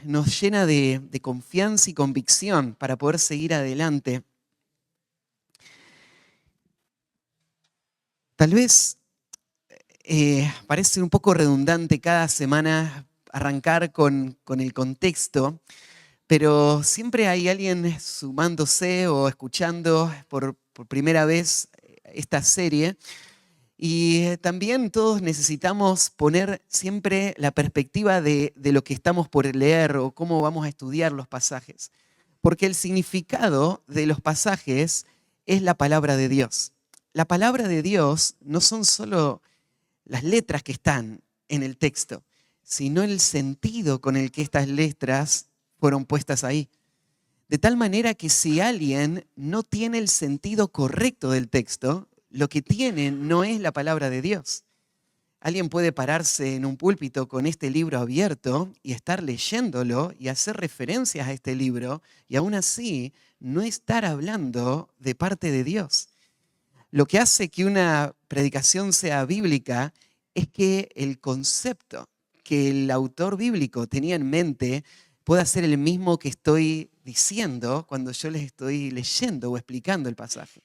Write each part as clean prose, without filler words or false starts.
nos llena de confianza y convicción para poder seguir adelante. Tal vez parece un poco redundante cada semana arrancar con el contexto, pero siempre hay alguien sumándose o escuchando por primera vez esta serie. Y también todos necesitamos poner siempre la perspectiva de lo que estamos por leer o cómo vamos a estudiar los pasajes. Porque el significado de los pasajes es la palabra de Dios. La palabra de Dios no son solo las letras que están en el texto, sino el sentido con el que estas letras fueron puestas ahí. De tal manera que si alguien no tiene el sentido correcto del texto, lo que tiene no es la palabra de Dios. Alguien puede pararse en un púlpito con este libro abierto y estar leyéndolo y hacer referencias a este libro y aún así no estar hablando de parte de Dios. Lo que hace que una predicación sea bíblica es que el concepto que el autor bíblico tenía en mente pueda ser el mismo que estoy diciendo cuando yo les estoy leyendo o explicando el pasaje.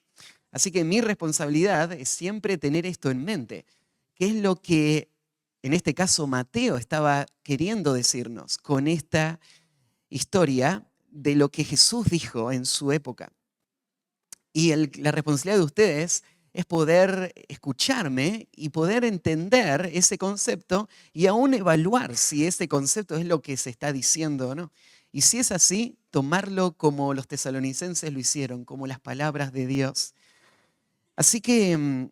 Así que mi responsabilidad es siempre tener esto en mente. ¿Qué es lo que, en este caso, Mateo estaba queriendo decirnos con esta historia de lo que Jesús dijo en su época? Y la responsabilidad de ustedes es poder escucharme y poder entender ese concepto y aún evaluar si ese concepto es lo que se está diciendo o no. Y si es así, tomarlo como los tesalonicenses lo hicieron, como las palabras de Dios. Así que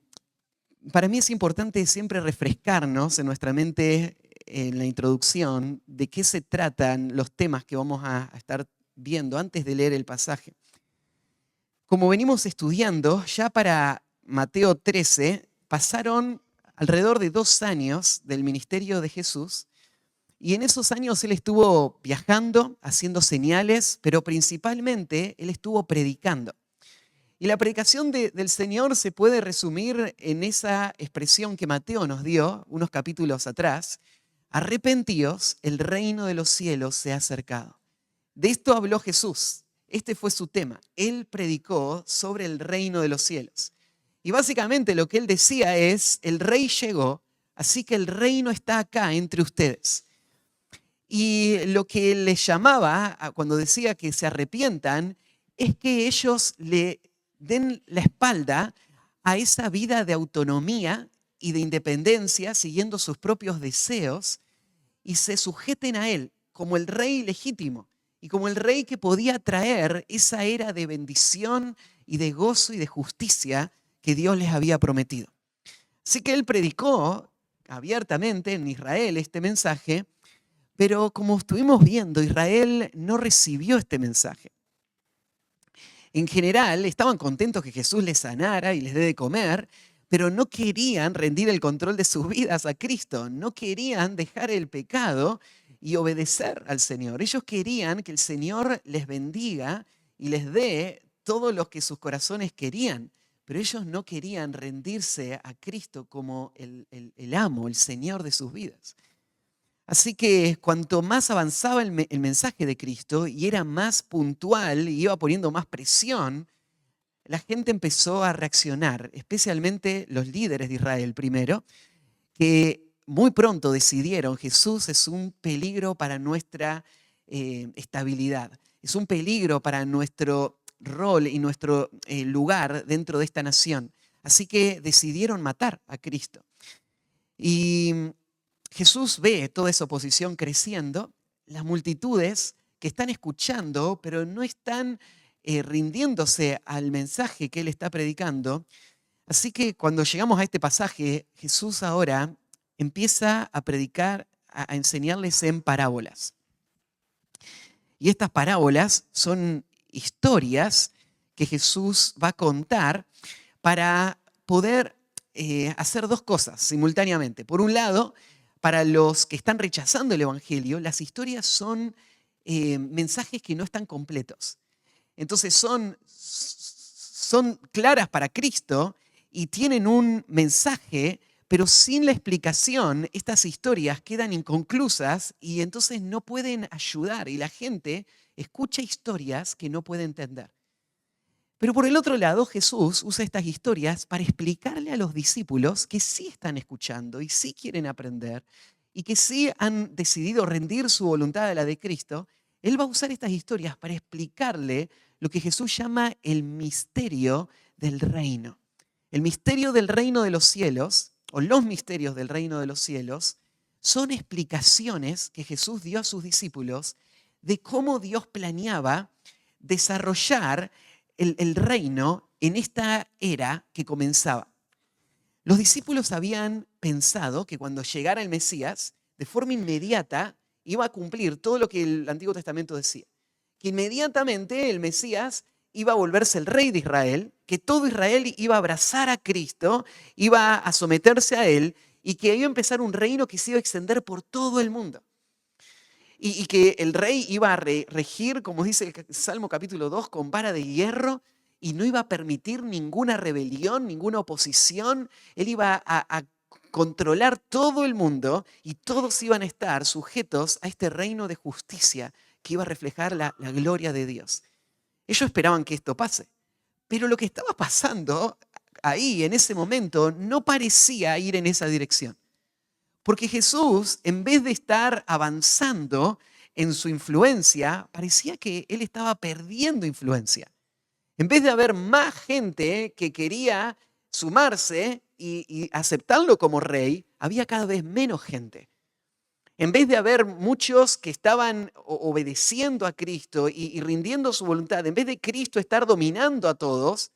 para mí es importante siempre refrescarnos en nuestra mente en la introducción de qué se tratan los temas que vamos a estar viendo antes de leer el pasaje. Como venimos estudiando, ya para Mateo 13 pasaron alrededor de 2 años del ministerio de Jesús y en esos años él estuvo viajando, haciendo señales, pero principalmente él estuvo predicando. Y la predicación del Señor se puede resumir en esa expresión que Mateo nos dio unos capítulos atrás: arrepentíos, el reino de los cielos se ha acercado. De esto habló Jesús. Este fue su tema. Él predicó sobre el reino de los cielos. Y básicamente lo que él decía es: el rey llegó, así que el reino está acá entre ustedes. Y lo que él les llamaba, cuando decía que se arrepientan, es que ellos le den la espalda a esa vida de autonomía y de independencia, siguiendo sus propios deseos, y se sujeten a él como el rey legítimo y como el rey que podía traer esa era de bendición y de gozo y de justicia que Dios les había prometido. Así que él predicó abiertamente en Israel este mensaje, pero como estuvimos viendo, Israel no recibió este mensaje. En general, estaban contentos que Jesús les sanara y les dé de comer, pero no querían rendir el control de sus vidas a Cristo. No querían dejar el pecado y obedecer al Señor. Ellos querían que el Señor les bendiga y les dé todo lo que sus corazones querían, pero ellos no querían rendirse a Cristo como el amo, el Señor de sus vidas. Así que cuanto más avanzaba el mensaje de Cristo y era más puntual y iba poniendo más presión, la gente empezó a reaccionar, especialmente los líderes de Israel primero, que muy pronto decidieron: Jesús es un peligro para nuestra estabilidad, es un peligro para nuestro rol y nuestro lugar dentro de esta nación. Así que decidieron matar a Cristo. Y Jesús ve toda esa oposición creciendo, las multitudes que están escuchando, pero no están rindiéndose al mensaje que él está predicando. Así que cuando llegamos a este pasaje, Jesús ahora empieza a predicar, a enseñarles en parábolas. Y estas parábolas son historias que Jesús va a contar para poder hacer 2 cosas simultáneamente. Por un lado, para los que están rechazando el Evangelio, las historias son mensajes que no están completos. Entonces son claras para Cristo y tienen un mensaje, Pero sin la explicación, estas historias quedan inconclusas y entonces no pueden ayudar y la gente escucha historias que no puede entender. Pero por el otro lado, Jesús usa estas historias para explicarle a los discípulos que sí están escuchando y sí quieren aprender y que sí han decidido rendir su voluntad a la de Cristo. Él va a usar estas historias para explicarle lo que Jesús llama el misterio del reino. El misterio del reino de los cielos, o los misterios del reino de los cielos, son explicaciones que Jesús dio a sus discípulos de cómo Dios planeaba desarrollar el reino en esta era que comenzaba. Los discípulos habían pensado que cuando llegara el Mesías, de forma inmediata iba a cumplir todo lo que el Antiguo Testamento decía. Que inmediatamente el Mesías iba a volverse el rey de Israel, que todo Israel iba a abrazar a Cristo, iba a someterse a él y que iba a empezar un reino que se iba a extender por todo el mundo. Y que el rey iba a regir, como dice el Salmo capítulo 2, con vara de hierro y no iba a permitir ninguna rebelión, ninguna oposición. Él iba a controlar todo el mundo y todos iban a estar sujetos a este reino de justicia que iba a reflejar la gloria de Dios. Ellos esperaban que esto pase, pero lo que estaba pasando ahí en ese momento no parecía ir en esa dirección. Porque Jesús, en vez de estar avanzando en su influencia, parecía que él estaba perdiendo influencia. En vez de haber más gente que quería sumarse y aceptarlo como rey, había cada vez menos gente. En vez de haber muchos que estaban obedeciendo a Cristo y rindiendo su voluntad, en vez de Cristo estar dominando a todos,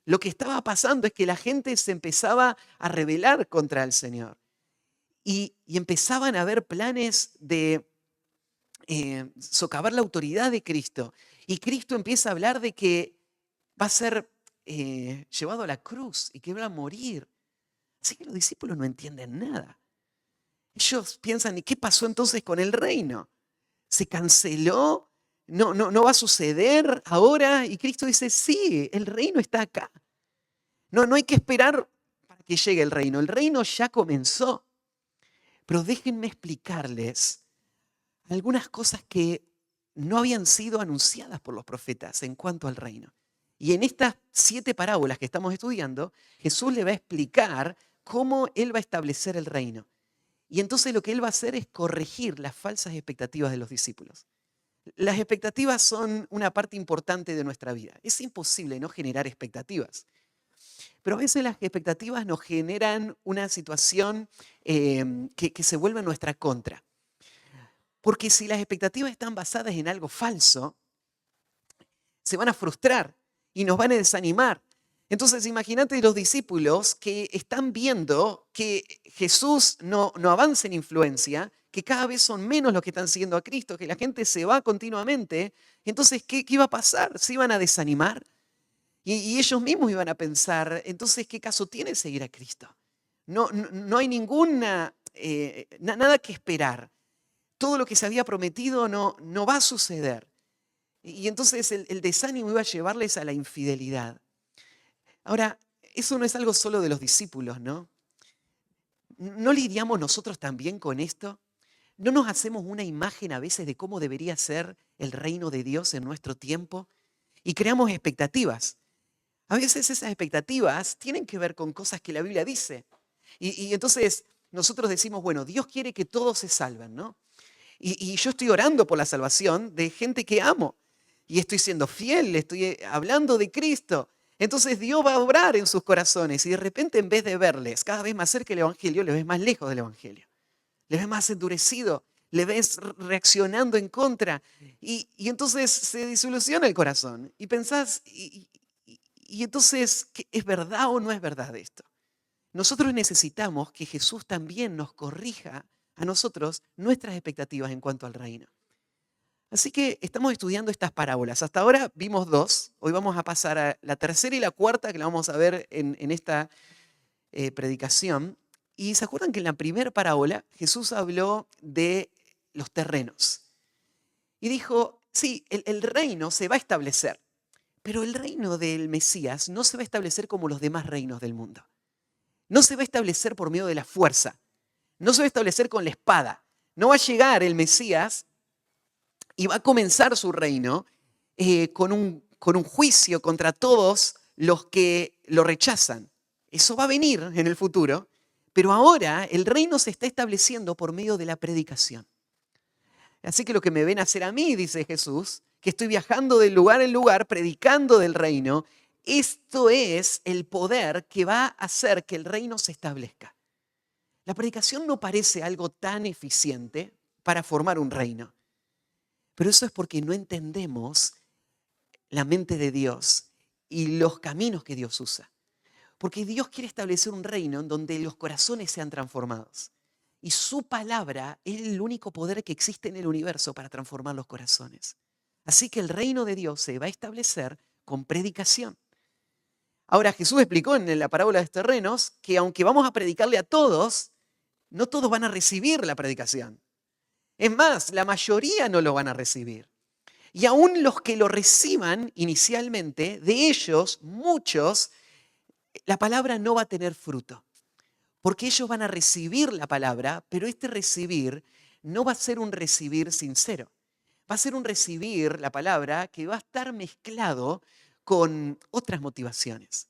lo que estaba pasando es que la gente se empezaba a rebelar contra el Señor. Y empezaban a haber planes de socavar la autoridad de Cristo. Y Cristo empieza a hablar de que va a ser llevado a la cruz y que va a morir. Así que los discípulos no entienden nada. Ellos piensan, ¿y qué pasó entonces con el reino? ¿Se canceló? ¿No va a suceder ahora? Y Cristo dice, sí, el reino está acá. No hay que esperar para que llegue el reino ya comenzó. Pero déjenme explicarles algunas cosas que no habían sido anunciadas por los profetas en cuanto al reino. Y en estas 7 parábolas que estamos estudiando, Jesús le va a explicar cómo Él va a establecer el reino. Y entonces lo que Él va a hacer es corregir las falsas expectativas de los discípulos. Las expectativas son una parte importante de nuestra vida. Es imposible no generar expectativas. Pero a veces las expectativas nos generan una situación que se vuelve en nuestra contra. Porque si las expectativas están basadas en algo falso, se van a frustrar y nos van a desanimar. Entonces imagínate los discípulos que están viendo que Jesús no avanza en influencia, que cada vez son menos los que están siguiendo a Cristo, que la gente se va continuamente. Entonces, ¿qué iba a pasar? ¿Se iban a desanimar? Y ellos mismos iban a pensar, entonces, ¿qué caso tiene seguir a Cristo? No hay nada que esperar. Todo lo que se había prometido no va a suceder. Y entonces el desánimo iba a llevarles a la infidelidad. Ahora, eso no es algo solo de los discípulos, ¿no? ¿No lidiamos nosotros también con esto? ¿No nos hacemos una imagen a veces de cómo debería ser el reino de Dios en nuestro tiempo? Y creamos expectativas. A veces esas expectativas tienen que ver con cosas que la Biblia dice. Y entonces nosotros decimos, bueno, Dios quiere que todos se salven, ¿no? Y yo estoy orando por la salvación de gente que amo. Y estoy siendo fiel, le estoy hablando de Cristo. Entonces Dios va a obrar en sus corazones y de repente en vez de verles cada vez más cerca del Evangelio, les ves más lejos del Evangelio. Les ves más endurecido, les ves reaccionando en contra. Y entonces se disoluciona el corazón. Y pensás, y entonces, ¿es verdad o no es verdad esto? Nosotros necesitamos que Jesús también nos corrija a nosotros nuestras expectativas en cuanto al reino. Así que estamos estudiando estas parábolas. Hasta ahora vimos 2. Hoy vamos a pasar a la tercera y la cuarta que la vamos a ver en esta predicación. Y se acuerdan que en la primera parábola Jesús habló de los terrenos. Y dijo, sí, el reino se va a establecer. Pero el reino del Mesías no se va a establecer como los demás reinos del mundo. no se va a establecer por medio de la fuerza, no se va a establecer con la espada. No va a llegar el Mesías y va a comenzar su reino con un juicio contra todos los que lo rechazan. Eso va a venir en el futuro, pero ahora el reino se está estableciendo por medio de la predicación. Así que lo que me ven hacer a mí, dice Jesús, que estoy viajando de lugar en lugar, predicando del reino, esto es el poder que va a hacer que el reino se establezca. La predicación no parece algo tan eficiente para formar un reino, pero eso es porque no entendemos la mente de Dios y los caminos que Dios usa. Porque Dios quiere establecer un reino en donde los corazones sean transformados. Y su palabra es el único poder que existe en el universo para transformar los corazones. Así que el reino de Dios se va a establecer con predicación. Ahora Jesús explicó en la parábola de los terrenos que aunque vamos a predicarle a todos, no todos van a recibir la predicación. Es más, la mayoría no lo van a recibir. Y aún los que lo reciban inicialmente, de ellos, muchos, la palabra no va a tener fruto. Porque ellos van a recibir la palabra, pero este recibir no va a ser un recibir sincero. Va a ser un recibir la palabra que va a estar mezclado con otras motivaciones.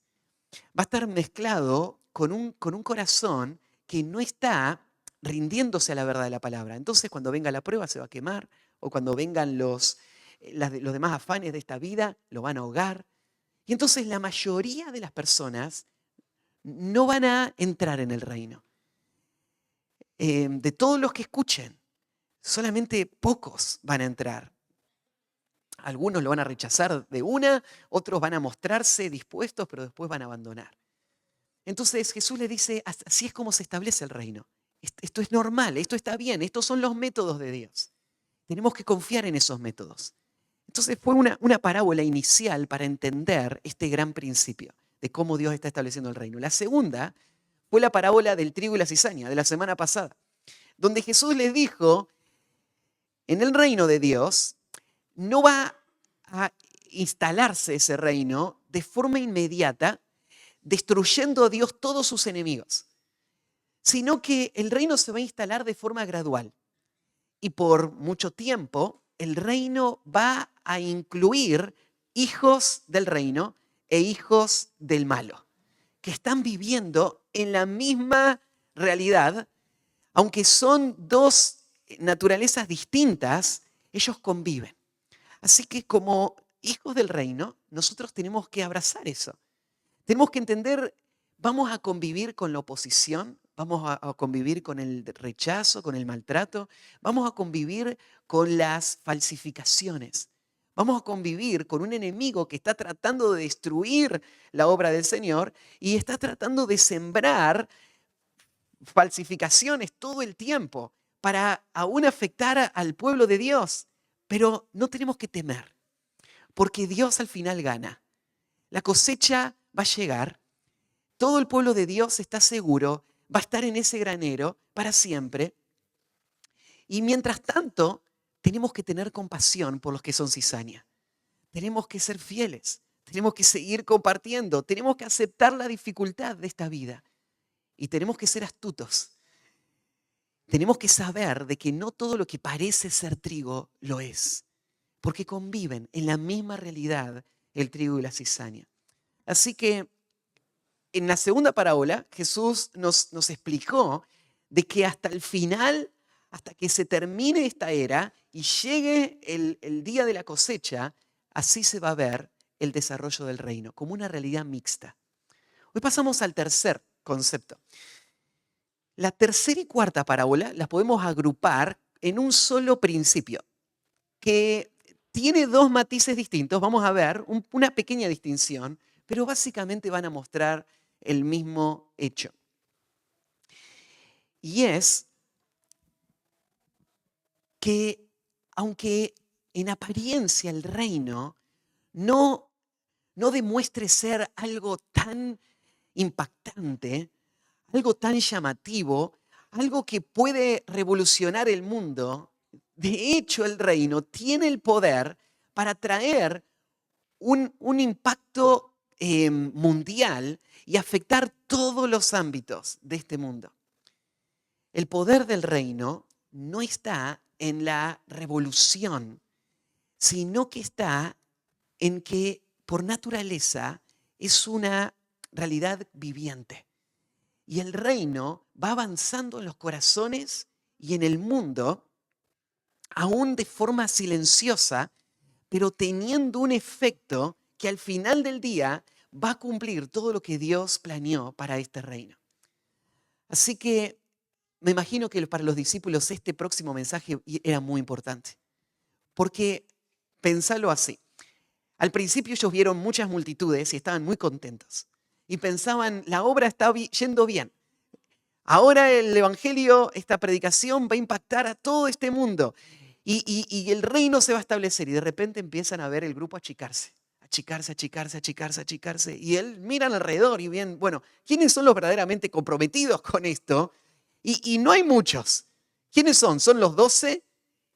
Va a estar mezclado con un corazón que no está rindiéndose a la verdad de la palabra. Entonces, cuando venga la prueba se va a quemar, o cuando vengan los demás afanes de esta vida, lo van a ahogar. Y entonces la mayoría de las personas no van a entrar en el reino. De todos los que escuchen, solamente pocos van a entrar. Algunos lo van a rechazar de una, otros van a mostrarse dispuestos, pero después van a abandonar. Entonces Jesús le dice, así es como se establece el reino. Esto es normal, esto está bien, estos son los métodos de Dios. Tenemos que confiar en esos métodos. Entonces fue una parábola inicial para entender este gran principio de cómo Dios está estableciendo el reino. La segunda fue la parábola del trigo y la cizaña de la semana pasada, donde Jesús les dijo, en el reino de Dios no va a instalarse ese reino de forma inmediata, destruyendo a Dios todos sus enemigos, sino que el reino se va a instalar de forma gradual. Y por mucho tiempo el reino va a incluir hijos del reino e hijos del malo, que están viviendo en la misma realidad, aunque son dos naturalezas distintas, ellos conviven. Así que como hijos del reino, nosotros tenemos que abrazar eso. Tenemos que entender, vamos a convivir con la oposición, vamos a convivir con el rechazo, con el maltrato, vamos a convivir con las falsificaciones. Vamos a convivir con un enemigo que está tratando de destruir la obra del Señor y está tratando de sembrar falsificaciones todo el tiempo para aún afectar al pueblo de Dios. Pero no tenemos que temer, porque Dios al final gana. La cosecha va a llegar, todo el pueblo de Dios está seguro, va a estar en ese granero para siempre. Y mientras tanto, tenemos que tener compasión por los que son cizaña. Tenemos que ser fieles, tenemos que seguir compartiendo, tenemos que aceptar la dificultad de esta vida y tenemos que ser astutos. Tenemos que saber de que no todo lo que parece ser trigo lo es, porque conviven en la misma realidad el trigo y la cizaña. Así que en la segunda parábola Jesús nos explicó de que hasta el final, hasta que se termine esta era y llegue el día de la cosecha, así se va a ver el desarrollo del reino, como una realidad mixta. Hoy pasamos al tercer concepto. La tercera y cuarta parábola las podemos agrupar en un solo principio, que tiene dos matices distintos. Vamos a ver una pequeña distinción, pero básicamente van a mostrar el mismo hecho. Y es que aunque en apariencia el reino no demuestre ser algo tan impactante, algo tan llamativo, algo que puede revolucionar el mundo, de hecho el reino tiene el poder para traer un impacto mundial y afectar todos los ámbitos de este mundo. El poder del reino no está en la revolución, sino que está en que por naturaleza es una realidad viviente. Y el reino va avanzando en los corazones y en el mundo, aún de forma silenciosa, pero teniendo un efecto que al final del día va a cumplir todo lo que Dios planeó para este reino. Así que me imagino que para los discípulos este próximo mensaje era muy importante. Porque pensalo así. Al principio ellos vieron muchas multitudes y estaban muy contentos. Y pensaban, la obra está yendo bien. Ahora el evangelio, esta predicación va a impactar a todo este mundo. Y el reino se va a establecer. Y de repente empiezan a ver el grupo achicarse. Achicarse, achicarse, achicarse, achicarse. Y él miran alrededor y bien, bueno, ¿quiénes son los verdaderamente comprometidos con esto? Y no hay muchos. ¿Quiénes son? ¿Son los 12?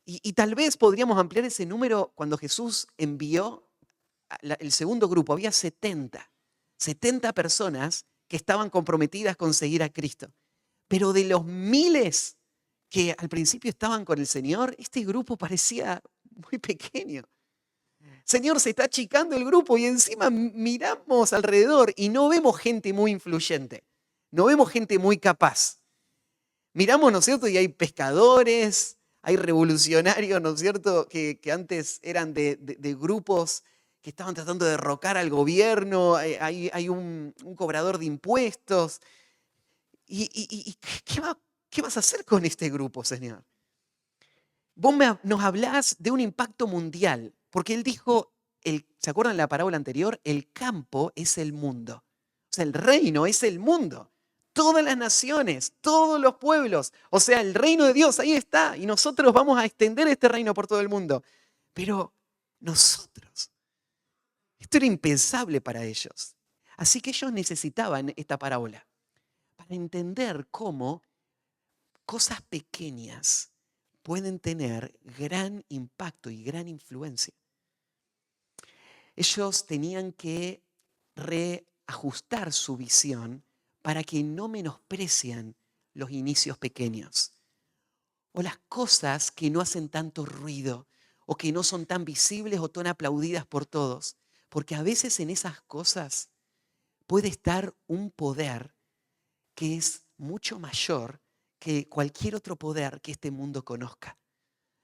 Y tal vez podríamos ampliar ese número cuando Jesús envió el segundo grupo. Había 70 personas que estaban comprometidas con seguir a Cristo. Pero de los miles que al principio estaban con el Señor, este grupo parecía muy pequeño. Señor, se está achicando el grupo y encima miramos alrededor y no vemos gente muy influyente. No vemos gente muy capaz. Miramos, ¿no es cierto? Y hay pescadores, hay revolucionarios, ¿no es cierto? Que antes eran de grupos que estaban tratando de derrocar al gobierno. Hay un cobrador de impuestos. ¿Y qué vas a hacer con este grupo, Señor? Vos nos hablás de un impacto mundial, porque Él dijo, ¿se acuerdan de la parábola anterior? El campo es el mundo. O sea, el reino es el mundo. Todas las naciones, todos los pueblos. O sea, el reino de Dios ahí está. Y nosotros vamos a extender este reino por todo el mundo. Pero nosotros, esto era impensable para ellos. Así que ellos necesitaban esta parábola para entender cómo cosas pequeñas pueden tener gran impacto y gran influencia. Ellos tenían que reajustar su visión para que no menosprecien los inicios pequeños o las cosas que no hacen tanto ruido o que no son tan visibles o tan aplaudidas por todos. Porque a veces en esas cosas puede estar un poder que es mucho mayor que cualquier otro poder que este mundo conozca.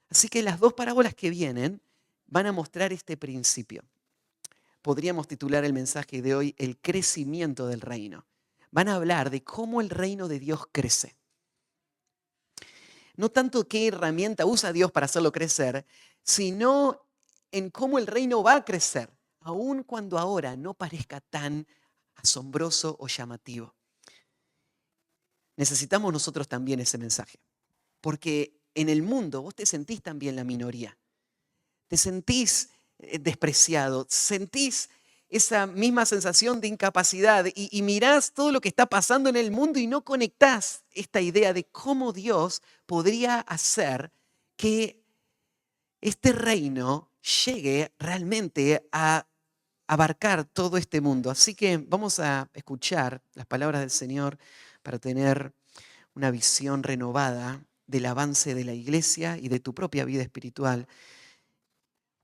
Así que las dos parábolas que vienen van a mostrar este principio. Podríamos titular el mensaje de hoy El crecimiento del reino. Van a hablar de cómo el reino de Dios crece. No tanto qué herramienta usa Dios para hacerlo crecer, sino en cómo el reino va a crecer, aun cuando ahora no parezca tan asombroso o llamativo. Necesitamos nosotros también ese mensaje, porque en el mundo vos te sentís también la minoría, te sentís despreciado, sentís esa misma sensación de incapacidad y mirás todo lo que está pasando en el mundo y no conectás esta idea de cómo Dios podría hacer que este reino llegue realmente a abarcar todo este mundo. Así que vamos a escuchar las palabras del Señor para tener una visión renovada del avance de la iglesia y de tu propia vida espiritual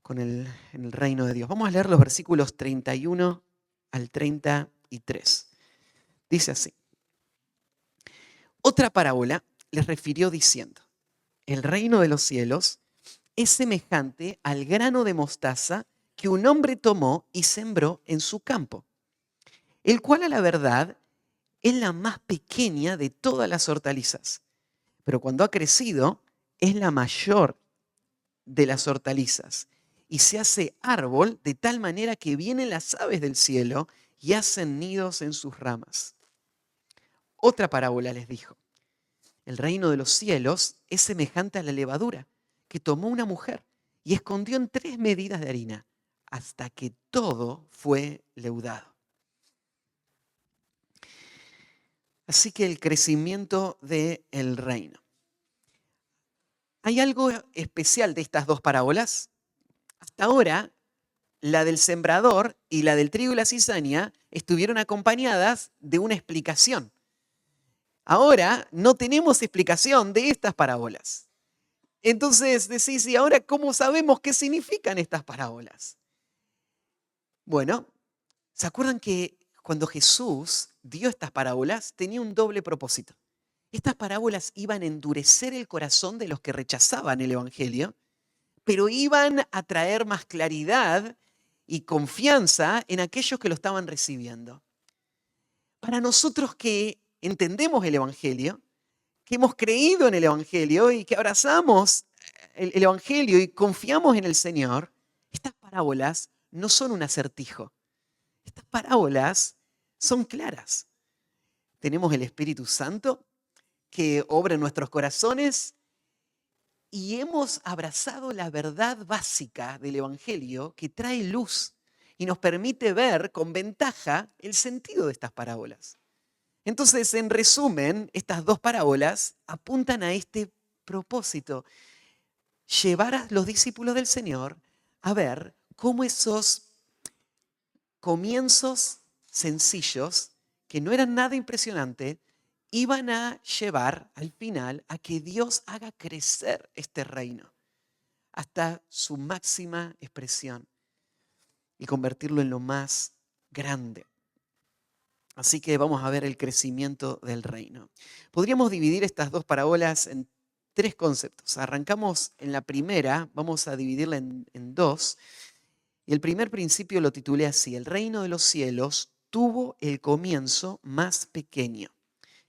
en el reino de Dios. Vamos a leer los versículos 31 al 33. Dice así: Otra parábola les refirió diciendo: el reino de los cielos es semejante al grano de mostaza que un hombre tomó y sembró en su campo, el cual a la verdad es la más pequeña de todas las hortalizas, pero cuando ha crecido es la mayor de las hortalizas y se hace árbol de tal manera que vienen las aves del cielo y hacen nidos en sus ramas. Otra parábola les dijo: el reino de los cielos es semejante a la levadura que tomó una mujer y escondió en 3 medidas de harina hasta que todo fue leudado. Así que el crecimiento del reino. ¿Hay algo especial de estas dos parábolas? Hasta ahora la del sembrador y la del trigo y la cizaña estuvieron acompañadas de una explicación. Ahora no tenemos explicación de estas parábolas. Entonces decís, ¿y ahora cómo sabemos qué significan estas parábolas? Bueno, ¿se acuerdan que cuando Jesús dio estas parábolas tenía un doble propósito? Estas parábolas iban a endurecer el corazón de los que rechazaban el Evangelio, pero iban a traer más claridad y confianza en aquellos que lo estaban recibiendo. Para nosotros que entendemos el Evangelio, que hemos creído en el Evangelio y que abrazamos el Evangelio y confiamos en el Señor, estas parábolas no son un acertijo. Estas parábolas son claras. Tenemos el Espíritu Santo que obra en nuestros corazones y hemos abrazado la verdad básica del Evangelio que trae luz y nos permite ver con ventaja el sentido de estas parábolas. Entonces, en resumen, estas dos parábolas apuntan a este propósito: llevar a los discípulos del Señor a ver cómo esos comienzos sencillos, que no eran nada impresionante, iban a llevar al final a que Dios haga crecer este reino hasta su máxima expresión y convertirlo en lo más grande. Así que vamos a ver el crecimiento del reino. Podríamos dividir estas dos parábolas en tres conceptos. Arrancamos en la primera, vamos a dividirla en dos. Y el primer principio lo titulé así: el reino de los cielos tuvo el comienzo más pequeño.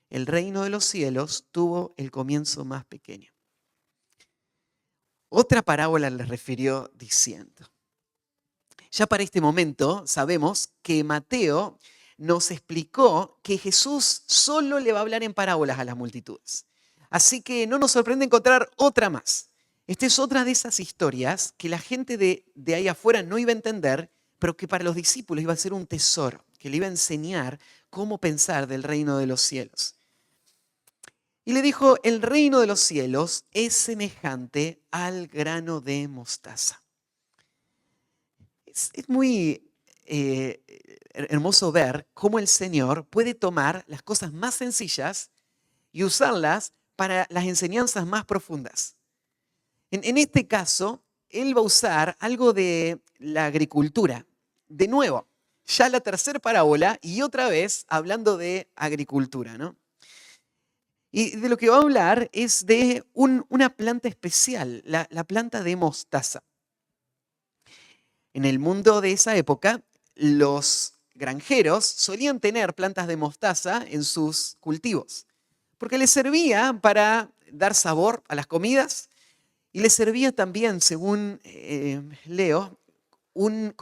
El reino de los cielos tuvo el comienzo más pequeño. Otra parábola le refirió diciendo. Ya para este momento sabemos que Mateo nos explicó que Jesús solo le va a hablar en parábolas a las multitudes. Así que no nos sorprende encontrar otra más. Esta es otra de esas historias que la gente de ahí afuera no iba a entender, pero que para los discípulos iba a ser un tesoro, que le iba a enseñar cómo pensar del reino de los cielos. Y le dijo: el reino de los cielos es semejante al grano de mostaza. Es muy hermoso ver cómo el Señor puede tomar las cosas más sencillas y usarlas para las enseñanzas más profundas. En este caso, Él va a usar algo de la agricultura. De nuevo, ya la tercera parábola y otra vez hablando de agricultura, ¿no? Y de lo que va a hablar es de una planta especial, la planta de mostaza. En el mundo de esa época, los granjeros solían tener plantas de mostaza en sus cultivos, porque les servía para dar sabor a las comidas y les servía también, según leo,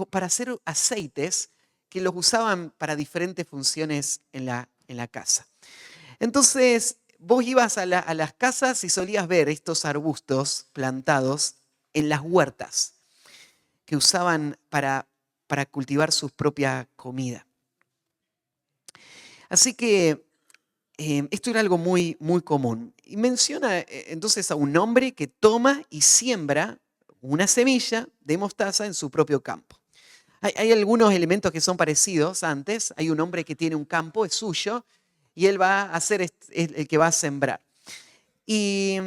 para hacer aceites que los usaban para diferentes funciones en la casa. Entonces, vos ibas a las casas y solías ver estos arbustos plantados en las huertas que usaban para cultivar su propia comida. Así que esto era algo muy, muy común. Y menciona entonces a un hombre que toma y siembra una semilla de mostaza en su propio campo. Hay algunos elementos que son parecidos antes. Hay un hombre que tiene un campo, es suyo, y él va a ser el que va a sembrar. Y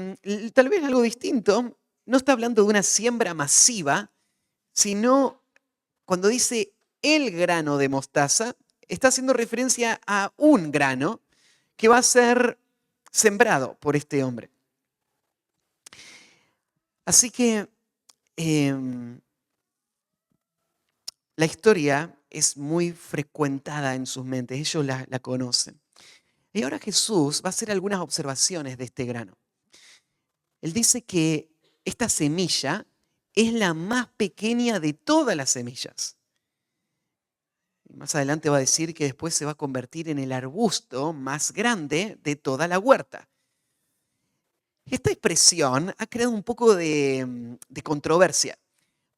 tal vez algo distinto, no está hablando de una siembra masiva, sino cuando dice el grano de mostaza, está haciendo referencia a un grano que va a ser sembrado por este hombre. Así que la historia es muy frecuentada en sus mentes, ellos la conocen. Y ahora Jesús va a hacer algunas observaciones de este grano. Él dice que esta semilla es la más pequeña de todas las semillas. Y más adelante va a decir que después se va a convertir en el arbusto más grande de toda la huerta. Esta expresión ha creado un poco de controversia,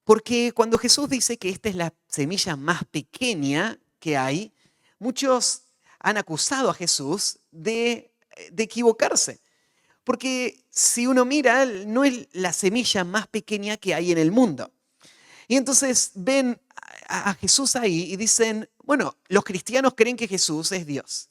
porque cuando Jesús dice que esta es la semilla más pequeña que hay, muchos han acusado a Jesús de equivocarse. Porque si uno mira, no es la semilla más pequeña que hay en el mundo. Y entonces ven a Jesús ahí y dicen, bueno, los cristianos creen que Jesús es Dios.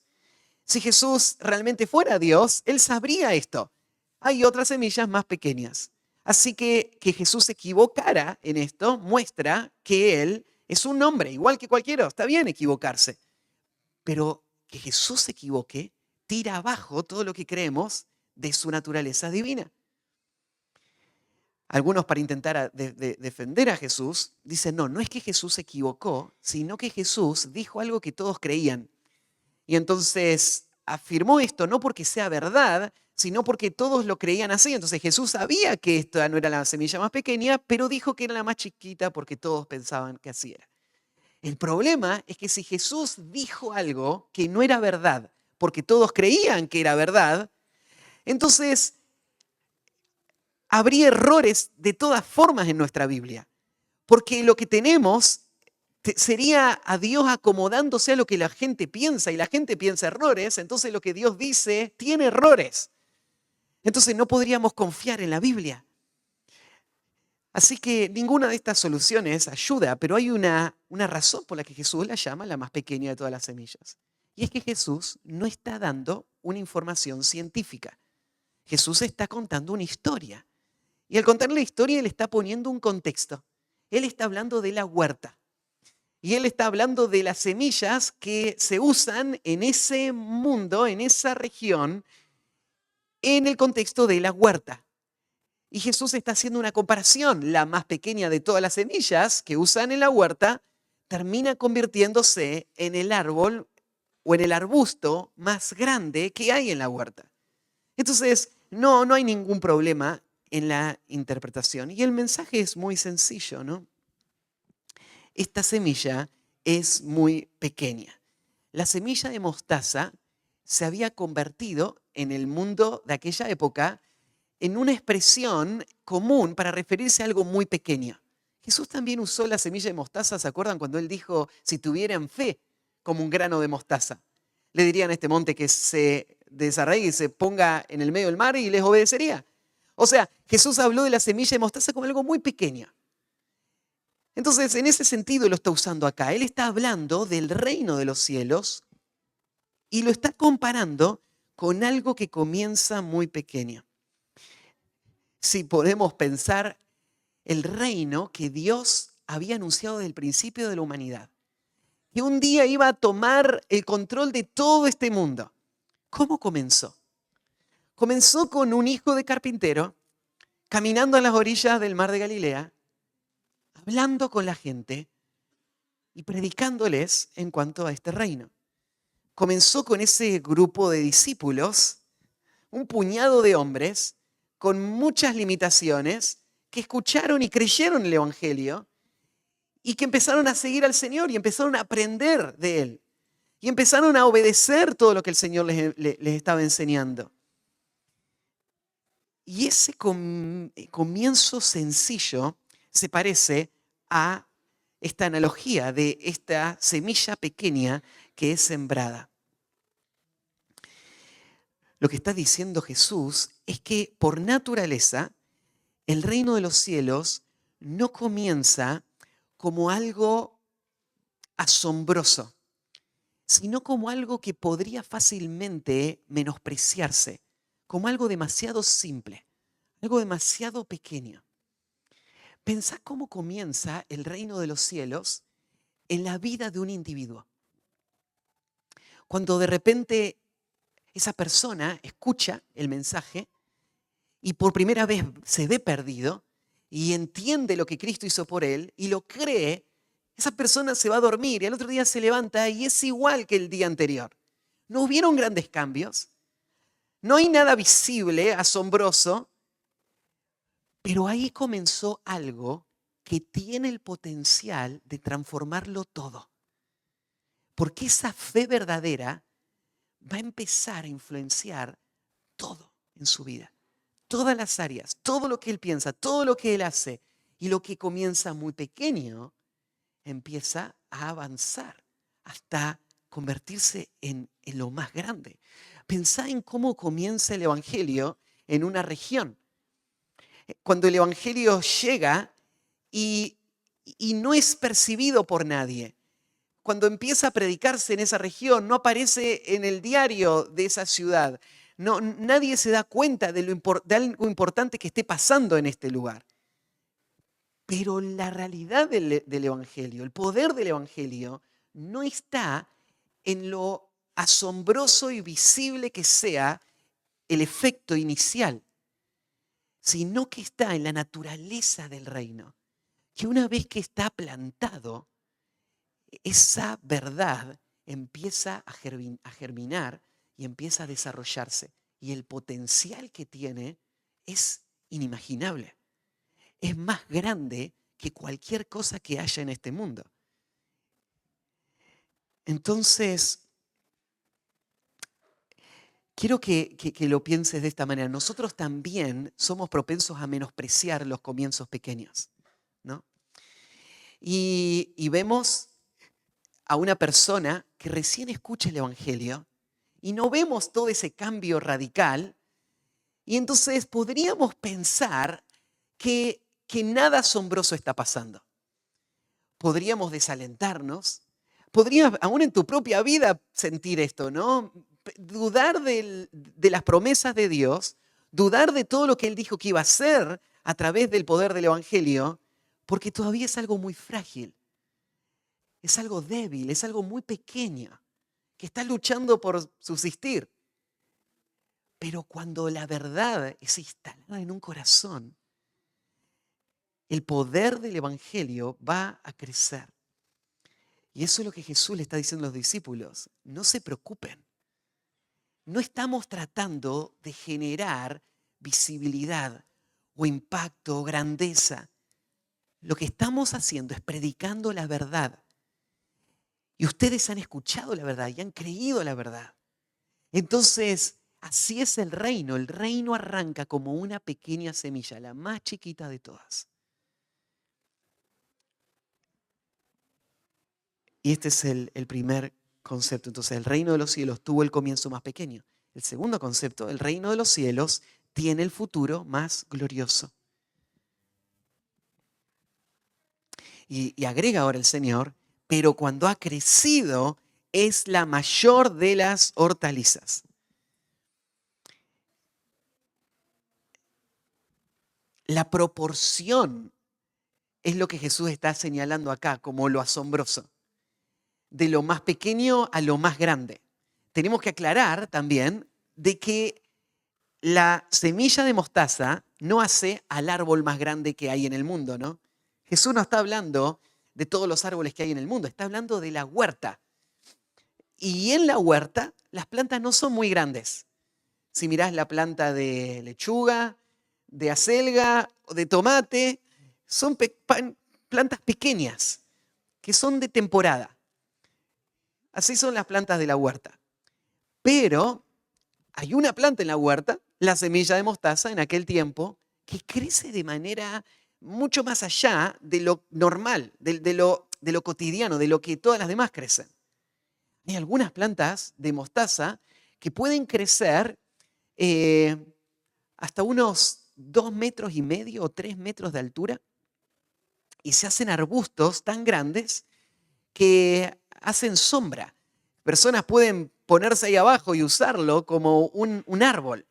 Si Jesús realmente fuera Dios, Él sabría esto. Hay otras semillas más pequeñas. Así que Jesús se equivocara en esto muestra que Él es un hombre, igual que cualquiera. Está bien equivocarse. Pero que Jesús se equivoque tira abajo todo lo que creemos de su naturaleza divina. Algunos, para intentar defender a Jesús, dicen, no es que Jesús se equivocó, sino que Jesús dijo algo que todos creían. Y entonces afirmó esto no porque sea verdad, sino porque todos lo creían así. Entonces Jesús sabía que esta no era la semilla más pequeña, pero dijo que era la más chiquita porque todos pensaban que así era. El problema es que si Jesús dijo algo que no era verdad, porque todos creían que era verdad, entonces habría errores de todas formas en nuestra Biblia. Porque lo que tenemos sería a Dios acomodándose a lo que la gente piensa, y la gente piensa errores, entonces lo que Dios dice tiene errores. Entonces no podríamos confiar en la Biblia. Así que ninguna de estas soluciones ayuda, pero hay una razón por la que Jesús la llama la más pequeña de todas las semillas. Y es que Jesús no está dando una información científica. Jesús está contando una historia. Y al contar la historia, Él está poniendo un contexto. Él está hablando de la huerta. Y Él está hablando de las semillas que se usan en ese mundo, en esa región, en el contexto de la huerta. Y Jesús está haciendo una comparación. La más pequeña de todas las semillas que usan en la huerta termina convirtiéndose en el árbol o en el arbusto más grande que hay en la huerta. Entonces, no hay ningún problema en la interpretación. Y el mensaje es muy sencillo, ¿no? Esta semilla es muy pequeña. La semilla de mostaza se había convertido en el mundo de aquella época en una expresión común para referirse a algo muy pequeño. Jesús también usó la semilla de mostaza, ¿se acuerdan cuando Él dijo, si tuvieran fe como un grano de mostaza? Le dirían a este monte que se desarraigue y se ponga en el medio del mar y les obedecería. O sea, Jesús habló de la semilla de mostaza como algo muy pequeño. Entonces, en ese sentido lo está usando acá. Él está hablando del reino de los cielos y lo está comparando con algo que comienza muy pequeño. Si podemos pensar el reino que Dios había anunciado desde el principio de la humanidad, que un día iba a tomar el control de todo este mundo. ¿Cómo comenzó? Comenzó con un hijo de carpintero caminando a las orillas del mar de Galilea, hablando con la gente y predicándoles en cuanto a este reino. Comenzó con ese grupo de discípulos, un puñado de hombres con muchas limitaciones que escucharon y creyeron el Evangelio y que empezaron a seguir al Señor y empezaron a aprender de Él y empezaron a obedecer todo lo que el Señor les estaba enseñando. Y ese comienzo sencillo se parece a esta analogía de esta semilla pequeña que es sembrada. Lo que está diciendo Jesús es que por naturaleza el reino de los cielos no comienza como algo asombroso, sino como algo que podría fácilmente menospreciarse, como algo demasiado simple, algo demasiado pequeño. Pensá cómo comienza el reino de los cielos en la vida de un individuo. Cuando de repente esa persona escucha el mensaje y por primera vez se ve perdido y entiende lo que Cristo hizo por él y lo cree, esa persona se va a dormir y al otro día se levanta y es igual que el día anterior. No hubieron grandes cambios, no hay nada visible, asombroso, pero ahí comenzó algo que tiene el potencial de transformarlo todo. Porque esa fe verdadera va a empezar a influenciar todo en su vida. Todas las áreas, todo lo que él piensa, todo lo que él hace. Y lo que comienza muy pequeño empieza a avanzar hasta convertirse en lo más grande. Pensá en cómo comienza el Evangelio en una región. Cuando el Evangelio llega y y no es percibido por nadie. Cuando empieza a predicarse en esa región, no aparece en el diario de esa ciudad. No, nadie se da cuenta de algo importante que esté pasando en este lugar. Pero la realidad del Evangelio, el poder del Evangelio, no está en lo asombroso y visible que sea el efecto inicial, sino que está en la naturaleza del reino. Que una vez que está plantado, esa verdad empieza a germinar y empieza a desarrollarse. Y el potencial que tiene es inimaginable. Es más grande que cualquier cosa que haya en este mundo. Entonces, quiero que lo pienses de esta manera. Nosotros también somos propensos a menospreciar los comienzos pequeños, ¿no? Y vemos a una persona que recién escucha el Evangelio y no vemos todo ese cambio radical, y entonces podríamos pensar que nada asombroso está pasando. Podríamos desalentarnos, podrías aún en tu propia vida sentir esto, ¿no? Dudar de las promesas de Dios, dudar de todo lo que Él dijo que iba a hacer a través del poder del Evangelio, porque todavía es algo muy frágil, es algo débil, es algo muy pequeño, que está luchando por subsistir. Pero cuando la verdad es instalada en un corazón, el poder del Evangelio va a crecer. Y eso es lo que Jesús le está diciendo a los discípulos. No se preocupen. No estamos tratando de generar visibilidad o impacto o grandeza. Lo que estamos haciendo es predicando la verdad. Y ustedes han escuchado la verdad y han creído la verdad. Entonces, así es el reino. El reino arranca como una pequeña semilla, la más chiquita de todas. Y este es el primer concepto. Entonces, el reino de los cielos tuvo el comienzo más pequeño. El segundo concepto, el reino de los cielos tiene el futuro más glorioso. Y agrega ahora el Señor, pero cuando ha crecido es la mayor de las hortalizas. La proporción es lo que Jesús está señalando acá como lo asombroso. De lo más pequeño a lo más grande. Tenemos que aclarar también de que la semilla de mostaza no hace al árbol más grande que hay en el mundo, ¿no? Jesús no está hablando de todos los árboles que hay en el mundo, está hablando de la huerta. Y en la huerta las plantas no son muy grandes. Si mirás la planta de lechuga, de acelga o de tomate, son plantas pequeñas que son de temporada. Así son las plantas de la huerta. Pero hay una planta en la huerta, la semilla de mostaza en aquel tiempo, que crece de manera mucho más allá de lo normal, de lo cotidiano, de lo que todas las demás crecen. Hay algunas plantas de mostaza que pueden crecer hasta unos 2,5 metros o 3 metros de altura y se hacen arbustos tan grandes que hacen sombra. Personas pueden ponerse ahí abajo y usarlo como un árbol.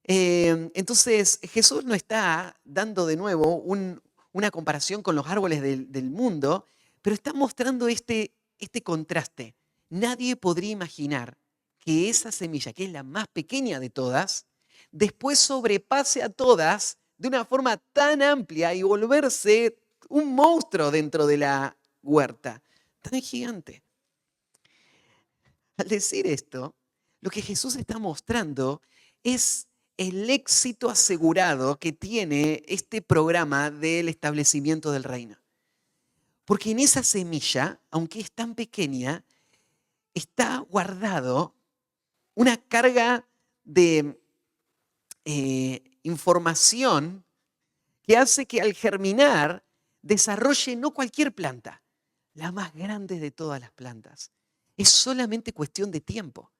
Entonces, Jesús no está dando de nuevo una comparación con los árboles del mundo, pero está mostrando este contraste. Nadie podría imaginar que esa semilla, que es la más pequeña de todas, después sobrepase a todas de una forma tan amplia y volverse un monstruo dentro de la huerta, tan gigante. Al decir esto, lo que Jesús está mostrando es el éxito asegurado que tiene este programa del establecimiento del reino. Porque en esa semilla, aunque es tan pequeña, está guardado una carga de información que hace que al germinar desarrolle no cualquier planta, la más grande de todas las plantas. Es solamente cuestión de tiempo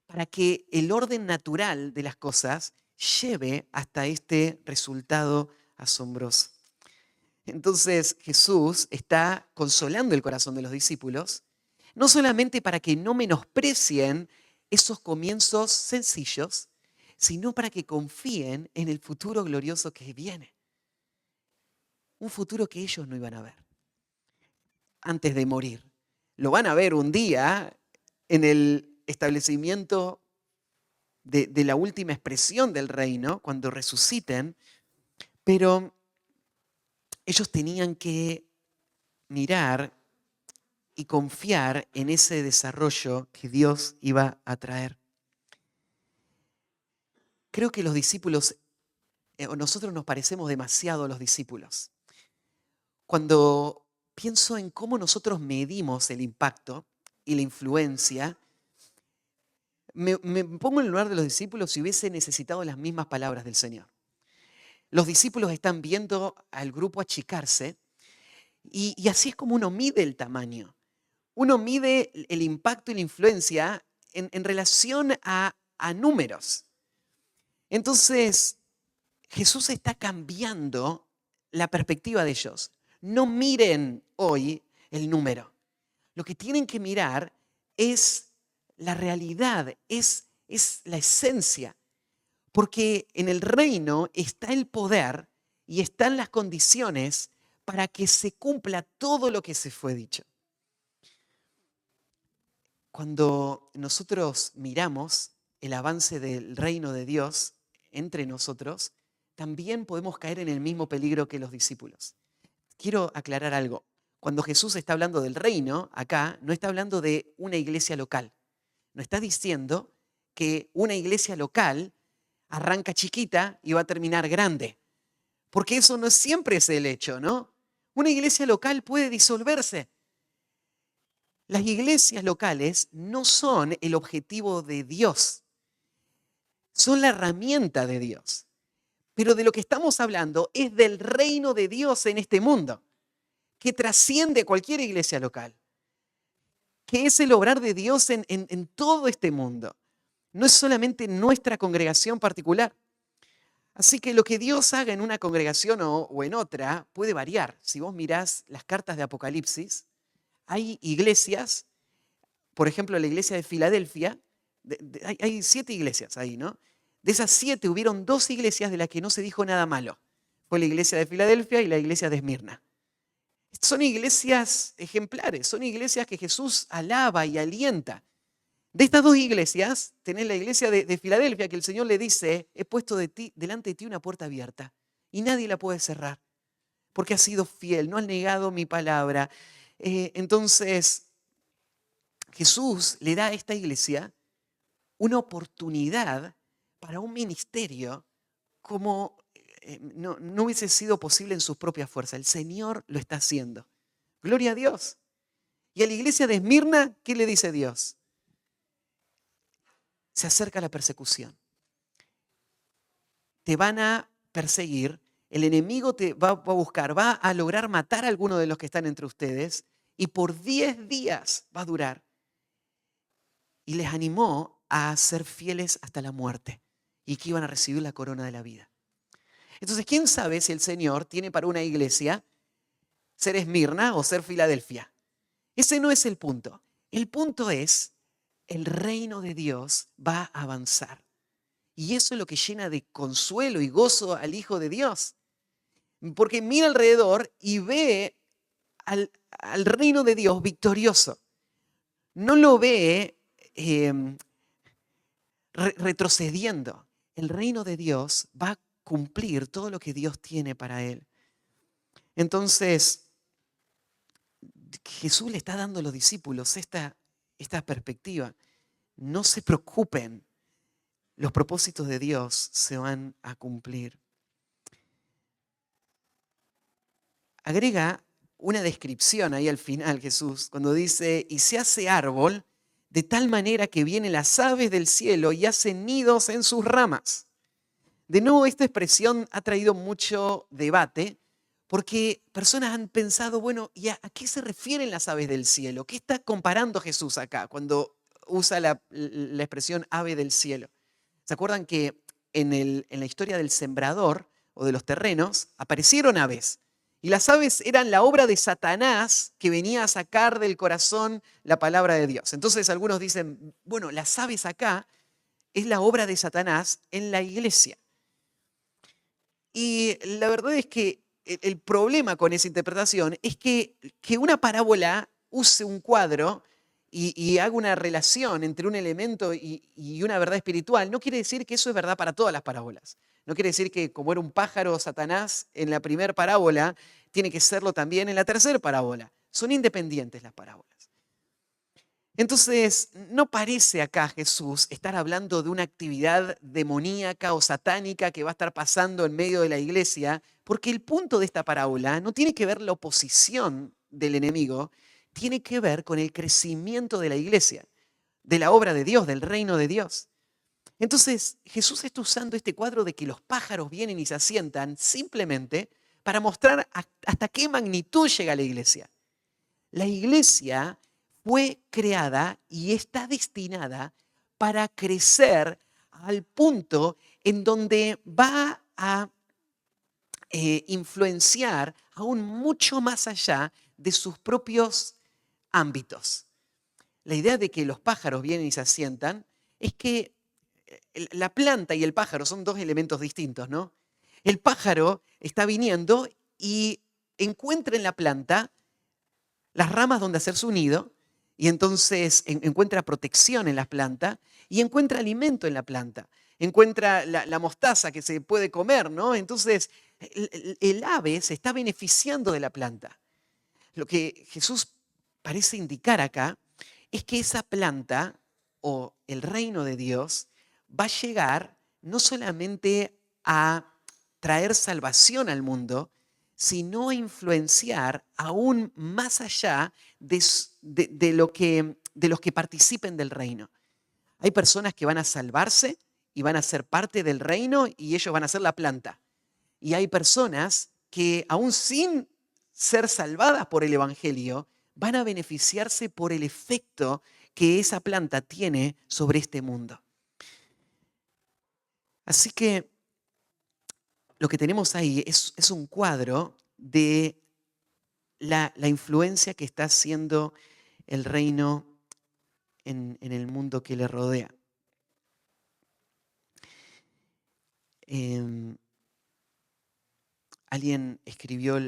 para que el orden natural de las cosas lleve hasta este resultado asombroso. Entonces Jesús está consolando el corazón de los discípulos, no solamente para que no menosprecien esos comienzos sencillos, sino para que confíen en el futuro glorioso que viene. Un futuro que ellos no iban a ver antes de morir. Lo van a ver un día en el establecimiento de la última expresión del reino, cuando resuciten, pero ellos tenían que mirar y confiar en ese desarrollo que Dios iba a traer. Creo que los discípulos, o nosotros nos parecemos demasiado a los discípulos. Cuando pienso en cómo nosotros medimos el impacto y la influencia, me pongo en el lugar de los discípulos si hubiese necesitado las mismas palabras del Señor. Los discípulos están viendo al grupo achicarse y así es como uno mide el tamaño. Uno mide el impacto y la influencia en relación a números. Entonces, Jesús está cambiando la perspectiva de ellos. No miren hoy el número. Lo que tienen que mirar es la realidad, es la esencia. Porque en el reino está el poder y están las condiciones para que se cumpla todo lo que se fue dicho. Cuando nosotros miramos el avance del reino de Dios entre nosotros, también podemos caer en el mismo peligro que los discípulos. Quiero aclarar algo. Cuando Jesús está hablando del reino, acá no está hablando de una iglesia local. No está diciendo que una iglesia local arranca chiquita y va a terminar grande. Porque eso no siempre es el hecho, ¿no? Una iglesia local puede disolverse. Las iglesias locales no son el objetivo de Dios, son la herramienta de Dios. Pero de lo que estamos hablando es del reino de Dios en este mundo, que trasciende cualquier iglesia local, que es el obrar de Dios en todo este mundo. No es solamente nuestra congregación particular. Así que lo que Dios haga en una congregación o en otra puede variar. Si vos mirás las cartas de Apocalipsis, hay iglesias, por ejemplo, la iglesia de Filadelfia, hay 7 iglesias ahí, ¿no? De esas 7 hubieron 2 iglesias de las que no se dijo nada malo. Fue la iglesia de Filadelfia y la iglesia de Esmirna. Son iglesias ejemplares, son iglesias que Jesús alaba y alienta. De estas 2 iglesias, tenés la iglesia de Filadelfia, que el Señor le dice: he puesto delante de ti una puerta abierta y nadie la puede cerrar, porque has sido fiel, no has negado mi palabra. Entonces, Jesús le da a esta iglesia una oportunidad para un ministerio como no hubiese sido posible en sus propias fuerzas. El Señor lo está haciendo. Gloria a Dios. Y a la iglesia de Esmirna, ¿qué le dice Dios? Se acerca la persecución. Te van a perseguir, el enemigo te va a buscar, va a lograr matar a alguno de los que están entre ustedes y por 10 días va a durar. Y les animó a ser fieles hasta la muerte y que iban a recibir la corona de la vida. Entonces, ¿quién sabe si el Señor tiene para una iglesia ser Esmirna o ser Filadelfia? Ese no es el punto. El punto es, el reino de Dios va a avanzar. Y eso es lo que llena de consuelo y gozo al Hijo de Dios. Porque mira alrededor y ve al reino de Dios victorioso. No lo ve retrocediendo. El reino de Dios va a cumplir todo lo que Dios tiene para él. Entonces, Jesús le está dando a los discípulos esta perspectiva. No se preocupen, los propósitos de Dios se van a cumplir. Agrega una descripción ahí al final Jesús, cuando dice: y se hace árbol de tal manera que vienen las aves del cielo y hacen nidos en sus ramas. De nuevo, esta expresión ha traído mucho debate, porque personas han pensado, bueno, ¿y a qué se refieren las aves del cielo? ¿Qué está comparando Jesús acá cuando usa la expresión ave del cielo? ¿Se acuerdan que en la historia del sembrador o de los terrenos aparecieron aves? Y las aves eran la obra de Satanás que venía a sacar del corazón la palabra de Dios. Entonces algunos dicen, bueno, las aves acá es la obra de Satanás en la iglesia. Y la verdad es que el problema con esa interpretación es que una parábola use un cuadro y haga una relación entre un elemento y una verdad espiritual, no quiere decir que eso es verdad para todas las parábolas. No quiere decir que como era un pájaro Satanás en la primera parábola, tiene que serlo también en la tercera parábola. Son independientes las parábolas. Entonces, no parece acá Jesús estar hablando de una actividad demoníaca o satánica que va a estar pasando en medio de la iglesia, porque el punto de esta parábola no tiene que ver la oposición del enemigo, tiene que ver con el crecimiento de la iglesia, de la obra de Dios, del reino de Dios. Entonces, Jesús está usando este cuadro de que los pájaros vienen y se asientan simplemente para mostrar hasta qué magnitud llega la iglesia. La iglesia fue creada y está destinada para crecer al punto en donde va a influenciar aún mucho más allá de sus propios ámbitos. La idea de que los pájaros vienen y se asientan es que la planta y el pájaro son dos elementos distintos, ¿no? El pájaro está viniendo y encuentra en la planta las ramas donde hacer su nido y entonces encuentra protección en las plantas y encuentra alimento en la planta. Encuentra la mostaza que se puede comer, ¿no? Entonces el ave se está beneficiando de la planta. Lo que Jesús parece indicar acá es que esa planta o el reino de Dios va a llegar no solamente a traer salvación al mundo, sino a influenciar aún más allá de los que participen del reino. Hay personas que van a salvarse y van a ser parte del reino y ellos van a ser la planta. Y hay personas que aún sin ser salvadas por el Evangelio, van a beneficiarse por el efecto que esa planta tiene sobre este mundo. Así que lo que tenemos ahí es un cuadro de la influencia que está haciendo el reino en el mundo que le rodea. Alguien escribió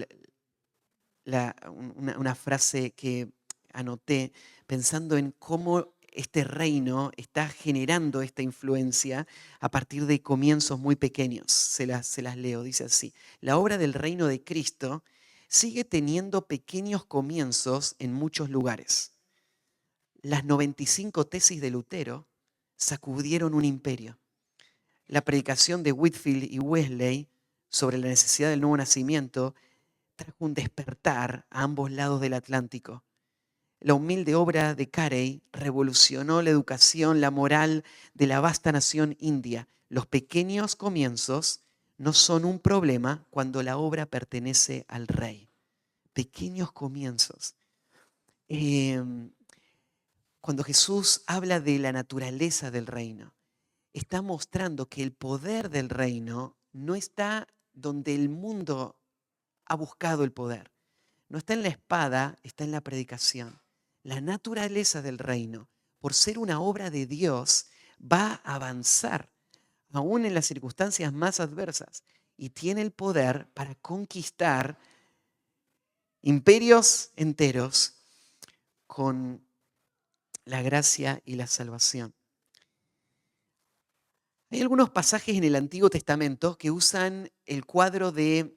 una frase que anoté pensando en cómo este reino está generando esta influencia a partir de comienzos muy pequeños. Se las leo, dice así. La obra del reino de Cristo sigue teniendo pequeños comienzos en muchos lugares. Las 95 tesis de Lutero sacudieron un imperio. La predicación de Whitefield y Wesley sobre la necesidad del nuevo nacimiento trajo un despertar a ambos lados del Atlántico. La humilde obra de Carey revolucionó la educación, la moral de la vasta nación india. Los pequeños comienzos no son un problema cuando la obra pertenece al rey. Pequeños comienzos. Cuando Jesús habla de la naturaleza del reino, está mostrando que el poder del reino no está donde el mundo ha buscado el poder. No está en la espada, está en la predicación. La naturaleza del reino, por ser una obra de Dios, va a avanzar, aún en las circunstancias más adversas, y tiene el poder para conquistar imperios enteros con la gracia y la salvación. Hay algunos pasajes en el Antiguo Testamento que usan el cuadro de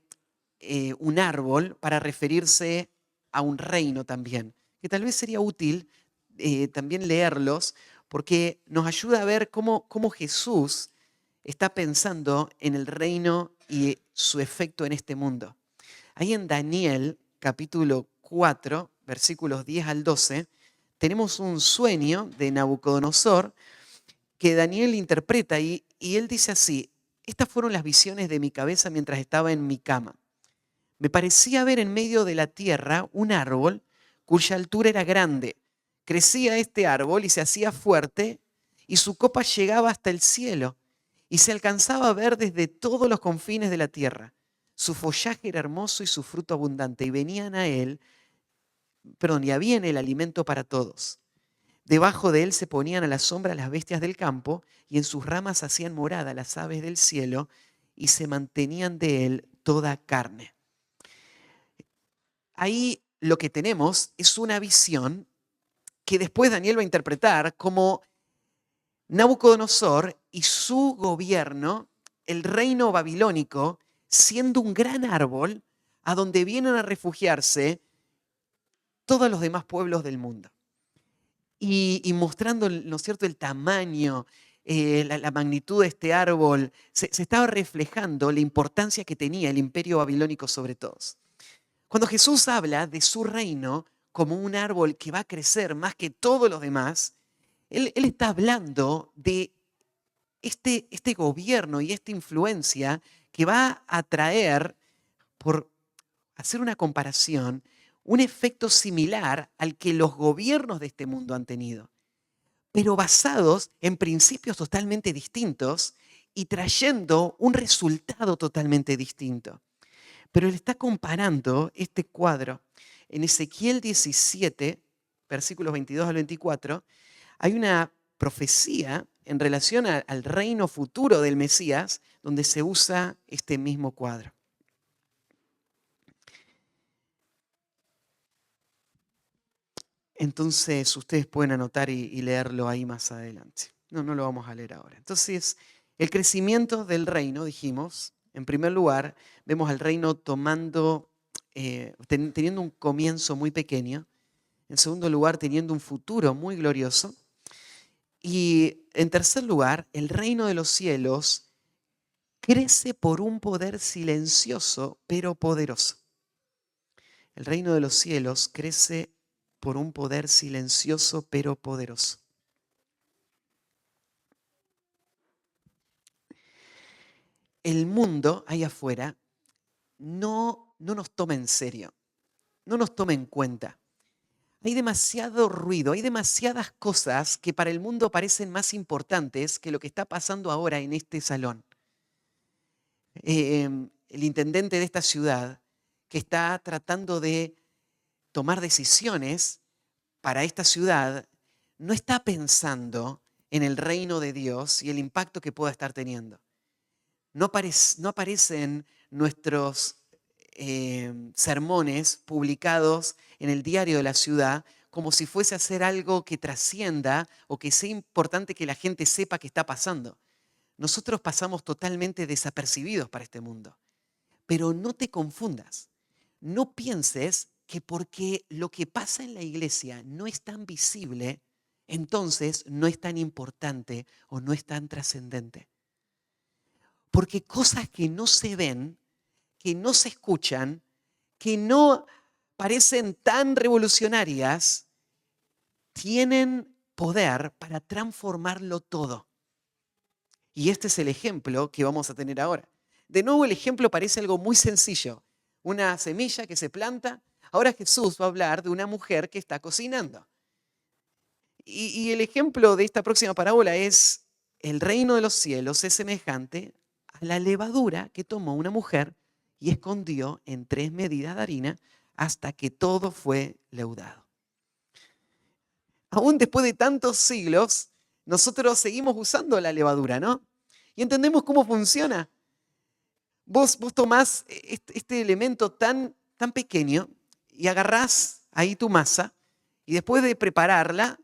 un árbol para referirse a un reino también, que tal vez sería útil también leerlos porque nos ayuda a ver cómo Jesús está pensando en el reino y su efecto en este mundo. Ahí en Daniel capítulo 4, versículos 10 al 12, tenemos un sueño de Nabucodonosor que Daniel interpreta y él dice así: estas fueron las visiones de mi cabeza mientras estaba en mi cama. Me parecía ver en medio de la tierra un árbol cuya altura era grande. Crecía este árbol y se hacía fuerte y su copa llegaba hasta el cielo y se alcanzaba a ver desde todos los confines de la tierra. Su follaje era hermoso y su fruto abundante, y venían a él, y había en él alimento para todos. Debajo de él se ponían a la sombra las bestias del campo, y en sus ramas hacían morada las aves del cielo, y se mantenían de él toda carne. Ahí lo que tenemos es una visión que después Daniel va a interpretar como Nabucodonosor y su gobierno, el reino babilónico, siendo un gran árbol a donde vienen a refugiarse todos los demás pueblos del mundo. Y mostrando, ¿no es cierto?, el tamaño, la magnitud de este árbol, se estaba reflejando la importancia que tenía el imperio babilónico sobre todos. Cuando Jesús habla de su reino como un árbol que va a crecer más que todos los demás, Él está hablando de este gobierno y esta influencia que va a traer, por hacer una comparación, un efecto similar al que los gobiernos de este mundo han tenido, pero basados en principios totalmente distintos y trayendo un resultado totalmente distinto. Pero él está comparando este cuadro. En Ezequiel 17, versículos 22 al 24, hay una profecía en relación al reino futuro del Mesías, donde se usa este mismo cuadro. Entonces, ustedes pueden anotar y leerlo ahí más adelante. No lo vamos a leer ahora. Entonces, el crecimiento del reino, dijimos, en primer lugar, vemos al reino teniendo un comienzo muy pequeño. En segundo lugar, teniendo un futuro muy glorioso. Y en tercer lugar, el reino de los cielos crece por un poder silencioso pero poderoso. El reino de los cielos crece por un poder silencioso pero poderoso. El mundo ahí afuera no nos toma en serio, no nos toma en cuenta. Hay demasiado ruido, hay demasiadas cosas que para el mundo parecen más importantes que lo que está pasando ahora en este salón. El intendente de esta ciudad, que está tratando de tomar decisiones para esta ciudad, no está pensando en el reino de Dios y el impacto que pueda estar teniendo. No aparecen nuestros sermones publicados en el diario de la ciudad como si fuese a hacer algo que trascienda o que sea importante que la gente sepa que está pasando. Nosotros pasamos totalmente desapercibidos para este mundo. Pero no te confundas. No pienses que porque lo que pasa en la iglesia no es tan visible, entonces no es tan importante o no es tan trascendente. Porque cosas que no se ven, que no se escuchan, que no parecen tan revolucionarias, tienen poder para transformarlo todo. Y este es el ejemplo que vamos a tener ahora. De nuevo, el ejemplo parece algo muy sencillo. Una semilla que se planta. Ahora Jesús va a hablar de una mujer que está cocinando. Y el ejemplo de esta próxima parábola es: el reino de los cielos es semejante a la levadura que tomó una mujer y escondió en 3 medidas de harina hasta que todo fue leudado. Aún después de tantos siglos, nosotros seguimos usando la levadura, ¿no? Y entendemos cómo funciona. Vos tomás este elemento tan pequeño y agarrás ahí tu masa y después de prepararla,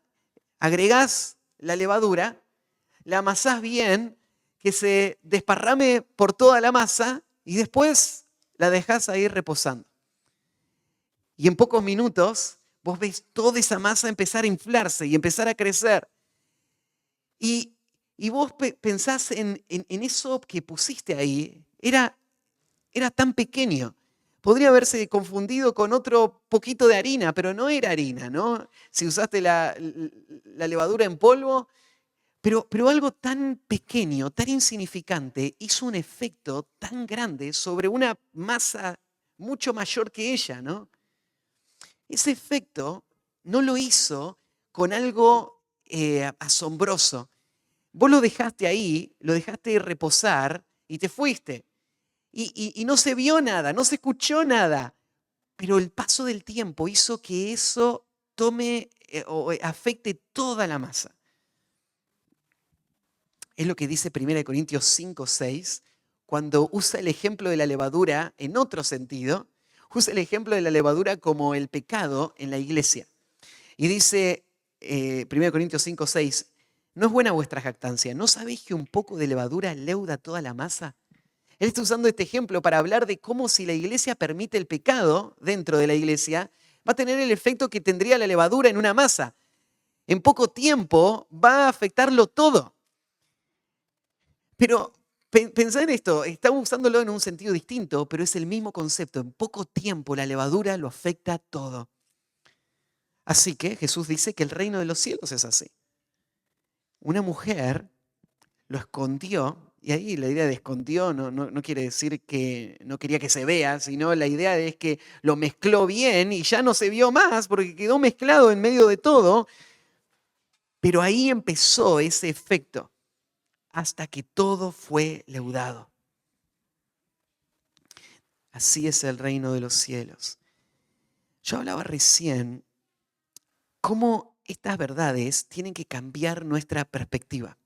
agregás la levadura, la amasás bien, que se desparrame por toda la masa y después la dejás ahí reposando. Y en pocos minutos vos ves toda esa masa empezar a inflarse y empezar a crecer. Y vos pensás en eso que pusiste ahí, era tan pequeño. Podría haberse confundido con otro poquito de harina, pero no era harina, ¿no? Si usaste la levadura en polvo, pero algo tan pequeño, tan insignificante, hizo un efecto tan grande sobre una masa mucho mayor que ella, ¿no? Ese efecto no lo hizo con algo asombroso. Vos lo dejaste ahí, lo dejaste reposar y te fuiste. y no se vio nada, no se escuchó nada. Pero el paso del tiempo hizo que eso tome o afecte toda la masa. Es lo que dice 1 Corintios 5, 6, cuando usa el ejemplo de la levadura en otro sentido, usa el ejemplo de la levadura como el pecado en la iglesia. Y dice 1 Corintios 5, 6, no es buena vuestra jactancia, ¿no sabéis que un poco de levadura leuda toda la masa? Él está usando este ejemplo para hablar de cómo si la iglesia permite el pecado dentro de la iglesia, va a tener el efecto que tendría la levadura en una masa. En poco tiempo va a afectarlo todo. Pero pensá en esto, está usándolo en un sentido distinto, pero es el mismo concepto. En poco tiempo la levadura lo afecta todo. Así que Jesús dice que el reino de los cielos es así. Una mujer lo escondió, y ahí la idea de escondió no quiere decir que no quería que se vea, sino la idea es que lo mezcló bien y ya no se vio más porque quedó mezclado en medio de todo, pero ahí empezó ese efecto hasta que todo fue leudado. Así es el reino de los cielos. Yo hablaba recién cómo estas verdades tienen que cambiar nuestra perspectiva.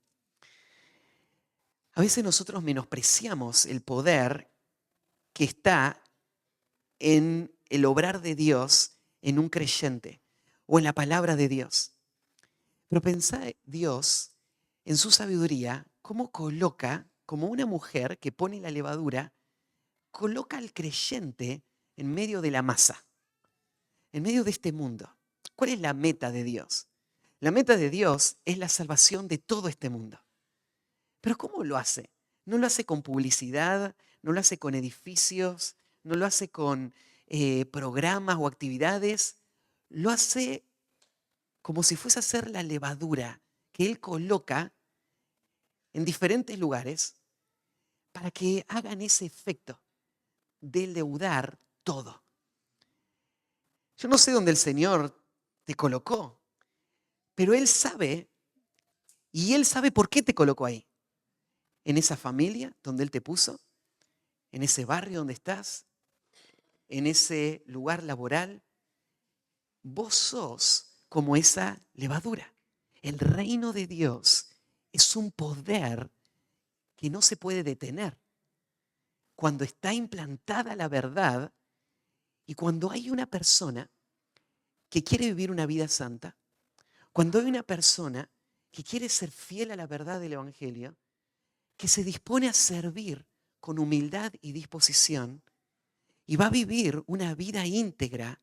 A veces nosotros menospreciamos el poder que está en el obrar de Dios en un creyente o en la palabra de Dios. Pero pensá Dios en su sabiduría, cómo coloca, como una mujer que pone la levadura, coloca al creyente en medio de la masa, en medio de este mundo. ¿Cuál es la meta de Dios? La meta de Dios es la salvación de todo este mundo. Pero ¿cómo lo hace? No lo hace con publicidad, no lo hace con edificios, no lo hace con programas o actividades. Lo hace como si fuese a ser la levadura que Él coloca en diferentes lugares para que hagan ese efecto de leudar todo. Yo no sé dónde el Señor te colocó, pero Él sabe, y Él sabe por qué te colocó ahí. En esa familia donde Él te puso, en ese barrio donde estás, en ese lugar laboral. Vos sos como esa levadura. El reino de Dios es un poder que no se puede detener. Cuando está implantada la verdad y cuando hay una persona que quiere vivir una vida santa, cuando hay una persona que quiere ser fiel a la verdad del Evangelio, que se dispone a servir con humildad y disposición y va a vivir una vida íntegra,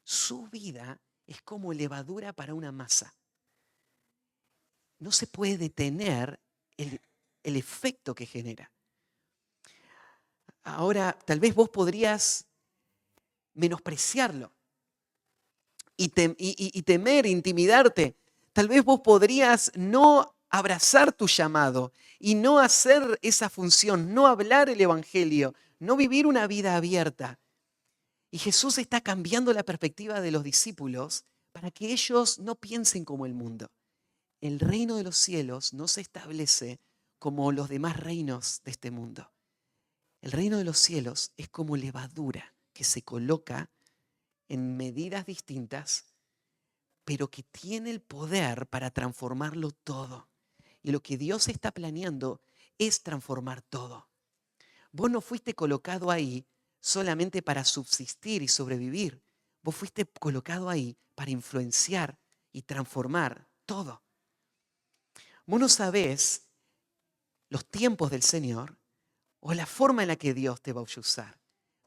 su vida es como levadura para una masa. No se puede detener el efecto que genera. Ahora, tal vez vos podrías menospreciarlo y temer, intimidarte. Tal vez vos podrías no abrazar tu llamado y no hacer esa función, no hablar el Evangelio, no vivir una vida abierta. Y Jesús está cambiando la perspectiva de los discípulos para que ellos no piensen como el mundo. El reino de los cielos no se establece como los demás reinos de este mundo. El reino de los cielos es como levadura que se coloca en medidas distintas, pero que tiene el poder para transformarlo todo. Y lo que Dios está planeando es transformar todo. Vos no fuiste colocado ahí solamente para subsistir y sobrevivir. Vos fuiste colocado ahí para influenciar y transformar todo. Vos no sabés los tiempos del Señor o la forma en la que Dios te va a usar,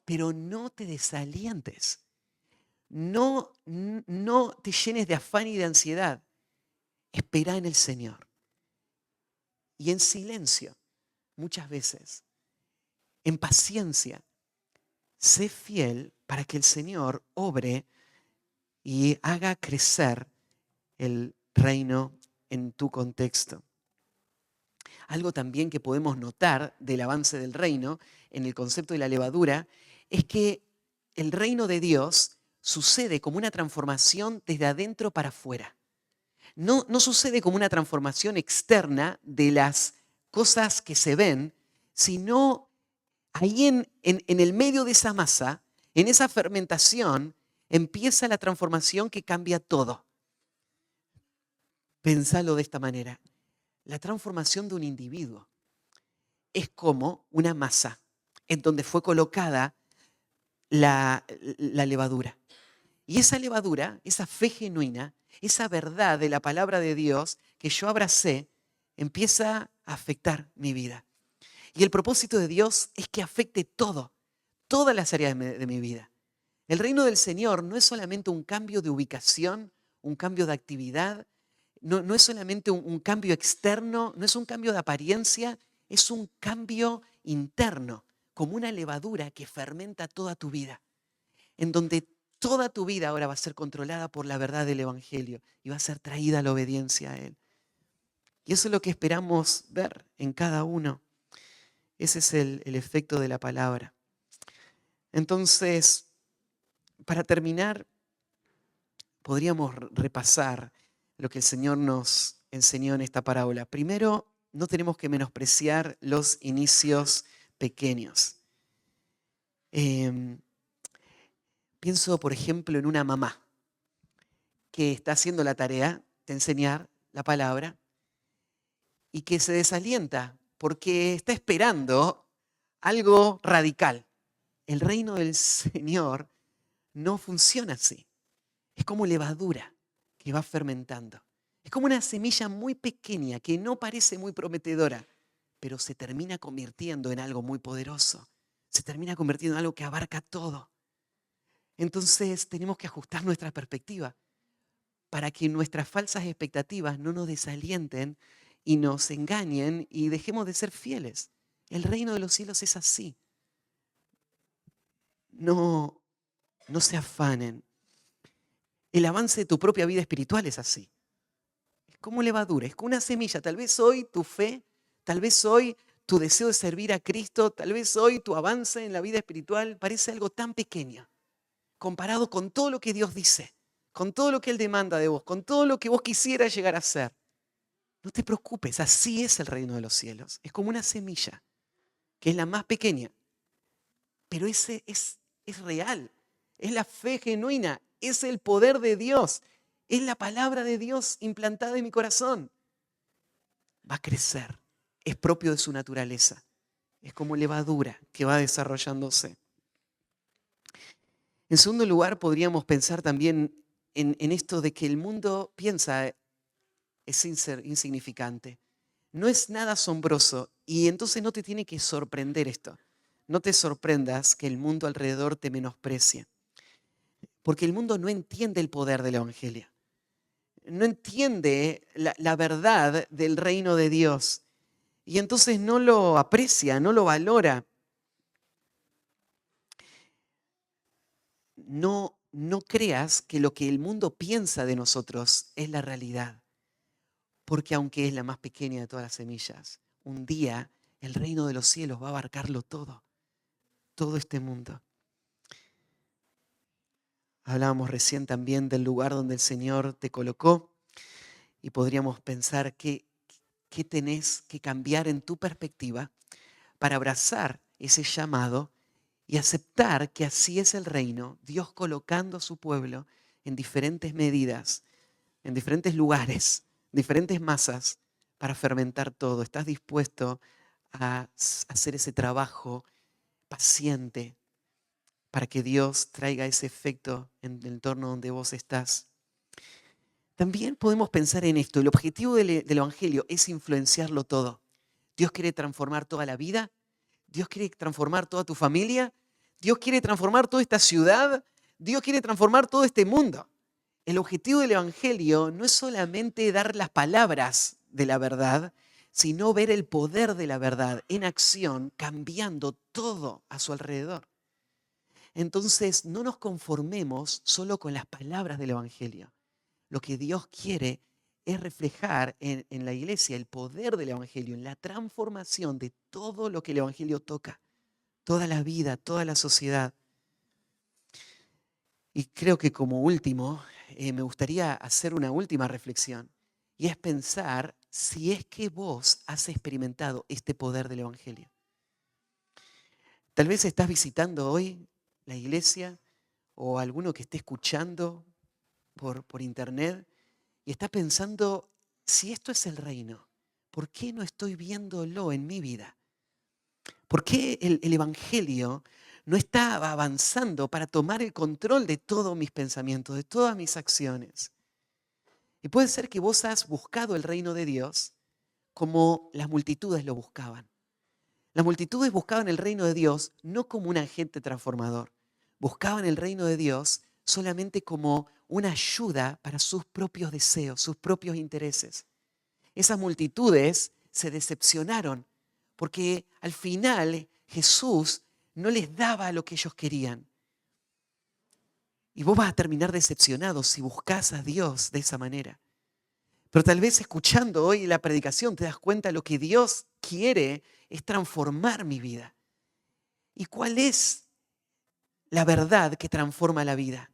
pero no te desalientes. No te llenes de afán y de ansiedad. Espera en el Señor. Y en silencio, muchas veces, en paciencia, sé fiel para que el Señor obre y haga crecer el reino en tu contexto. Algo también que podemos notar del avance del reino en el concepto de la levadura es que el reino de Dios sucede como una transformación desde adentro para afuera. No sucede como una transformación externa de las cosas que se ven, sino ahí en el medio de esa masa, en esa fermentación, empieza la transformación que cambia todo. Pensalo de esta manera. La transformación de un individuo es como una masa en donde fue colocada la levadura. Y esa levadura, esa fe genuina, esa verdad de la palabra de Dios que yo abracé, empieza a afectar mi vida. Y el propósito de Dios es que afecte todas las áreas de mi vida. El reino del Señor no es solamente un cambio de ubicación, un cambio de actividad, no es solamente un cambio externo, no es un cambio de apariencia, es un cambio interno, como una levadura que fermenta toda tu vida, en donde toda tu vida ahora va a ser controlada por la verdad del Evangelio y va a ser traída a la obediencia a Él. Y eso es lo que esperamos ver en cada uno. Ese es el efecto de la palabra. Entonces, para terminar, podríamos repasar lo que el Señor nos enseñó en esta parábola. Primero, no tenemos que menospreciar los inicios pequeños. Pienso, por ejemplo, en una mamá que está haciendo la tarea de enseñar la palabra y que se desalienta porque está esperando algo radical. El reino del Señor no funciona así. Es como levadura que va fermentando. Es como una semilla muy pequeña que no parece muy prometedora, pero se termina convirtiendo en algo muy poderoso. Se termina convirtiendo en algo que abarca todo. Entonces tenemos que ajustar nuestra perspectiva para que nuestras falsas expectativas no nos desalienten y nos engañen y dejemos de ser fieles. El reino de los cielos es así. No se afanen. El avance de tu propia vida espiritual es así. Es como levadura, es como una semilla. Tal vez hoy tu fe, tal vez hoy tu deseo de servir a Cristo, tal vez hoy tu avance en la vida espiritual parece algo tan pequeño comparado con todo lo que Dios dice, con todo lo que Él demanda de vos, con todo lo que vos quisieras llegar a ser. No te preocupes, así es el reino de los cielos. Es como una semilla, que es la más pequeña, pero ese es real, es la fe genuina, es el poder de Dios, es la palabra de Dios implantada en mi corazón. Va a crecer, es propio de su naturaleza, es como levadura que va desarrollándose. En segundo lugar, podríamos pensar también en esto de que el mundo piensa es insignificante. No es nada asombroso y entonces no te tiene que sorprender esto. No te sorprendas que el mundo alrededor te menosprecie, porque el mundo no entiende el poder del Evangelio. No entiende la verdad del reino de Dios y entonces no lo aprecia, no lo valora. No creas que lo que el mundo piensa de nosotros es la realidad, porque aunque es la más pequeña de todas las semillas, un día el reino de los cielos va a abarcarlo todo este mundo. Hablábamos recién también del lugar donde el Señor te colocó y podríamos pensar qué tenés que cambiar en tu perspectiva para abrazar ese llamado y aceptar que así es el reino, Dios colocando a su pueblo en diferentes medidas, en diferentes lugares, diferentes masas para fermentar todo. ¿Estás dispuesto a hacer ese trabajo paciente para que Dios traiga ese efecto en el entorno donde vos estás? También podemos pensar en esto. El objetivo del Evangelio es influenciarlo todo. Dios quiere transformar toda la vida. Dios quiere transformar toda tu familia. Dios quiere transformar toda esta ciudad. Dios quiere transformar todo este mundo. El objetivo del Evangelio no es solamente dar las palabras de la verdad, sino ver el poder de la verdad en acción, cambiando todo a su alrededor. Entonces, no nos conformemos solo con las palabras del Evangelio. Lo que Dios quiere es reflejar en la iglesia el poder del Evangelio, en la transformación de todo lo que el Evangelio toca, toda la vida, toda la sociedad. Y creo que como último, me gustaría hacer una última reflexión, y es pensar si es que vos has experimentado este poder del Evangelio. Tal vez estás visitando hoy la iglesia o alguno que esté escuchando por internet y está pensando, si esto es el reino, ¿por qué no estoy viéndolo en mi vida? ¿Por qué el evangelio no está avanzando para tomar el control de todos mis pensamientos, de todas mis acciones? Y puede ser que vos has buscado el reino de Dios como las multitudes lo buscaban. Las multitudes buscaban el reino de Dios no como un agente transformador. Buscaban el reino de Dios solamente como una ayuda para sus propios deseos, sus propios intereses. Esas multitudes se decepcionaron porque al final Jesús no les daba lo que ellos querían. Y vos vas a terminar decepcionado si buscas a Dios de esa manera. Pero tal vez escuchando hoy la predicación te das cuenta de lo que Dios quiere es transformar mi vida. ¿Y cuál es la verdad que transforma la vida?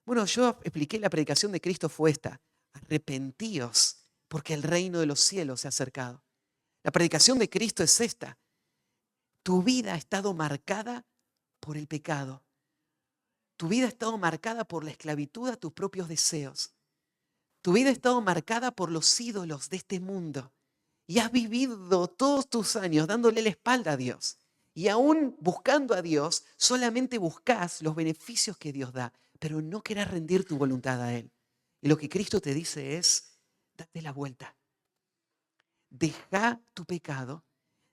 Bueno, yo expliqué la predicación de Cristo fue esta: arrepentíos porque el reino de los cielos se ha acercado. La predicación de Cristo es esta: tu vida ha estado marcada por el pecado. Tu vida ha estado marcada por la esclavitud a tus propios deseos. Tu vida ha estado marcada por los ídolos de este mundo. Y has vivido todos tus años dándole la espalda a Dios. Y aún buscando a Dios, solamente buscas los beneficios que Dios da, pero no querés rendir tu voluntad a Él. Y lo que Cristo te dice es: date la vuelta. Deja tu pecado,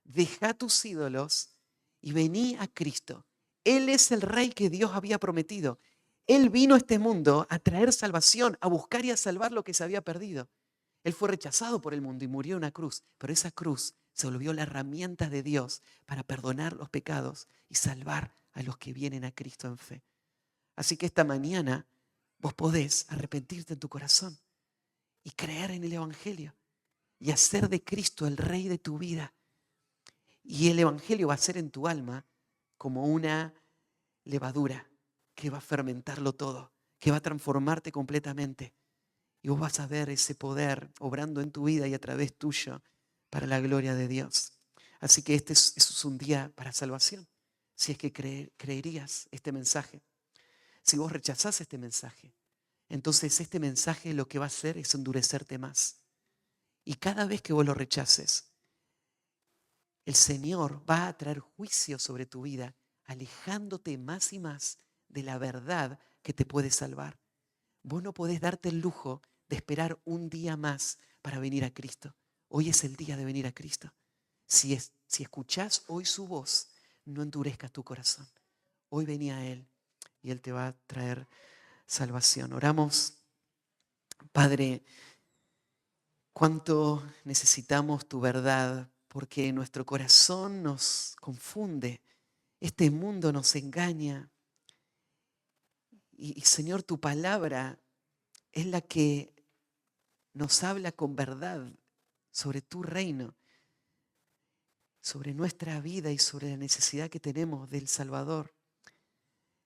deja tus ídolos y vení a Cristo. Él es el Rey que Dios había prometido. Él vino a este mundo a traer salvación, a buscar y a salvar lo que se había perdido. Él fue rechazado por el mundo y murió en una cruz, pero esa cruz se volvió la herramienta de Dios para perdonar los pecados y salvar a los que vienen a Cristo en fe. Así que esta mañana vos podés arrepentirte en tu corazón y creer en el Evangelio y hacer de Cristo el Rey de tu vida. Y el Evangelio va a ser en tu alma como una levadura que va a fermentarlo todo, que va a transformarte completamente. Y vos vas a ver ese poder obrando en tu vida y a través tuyo para la gloria de Dios. Así que eso es un día para salvación, si es que creerías este mensaje. Si vos rechazás este mensaje, entonces este mensaje lo que va a hacer es endurecerte más. Y cada vez que vos lo rechaces, el Señor va a traer juicio sobre tu vida, alejándote más y más de la verdad que te puede salvar. Vos no podés darte el lujo de esperar un día más para venir a Cristo. Hoy es el día de venir a Cristo. Si escuchás hoy su voz, no endurezcas tu corazón. Hoy vení a Él y Él te va a traer salvación. Oramos. Padre, cuánto necesitamos tu verdad, porque nuestro corazón nos confunde, este mundo nos engaña. Y Señor, tu palabra es la que nos habla con verdad sobre tu reino, sobre nuestra vida y sobre la necesidad que tenemos del Salvador.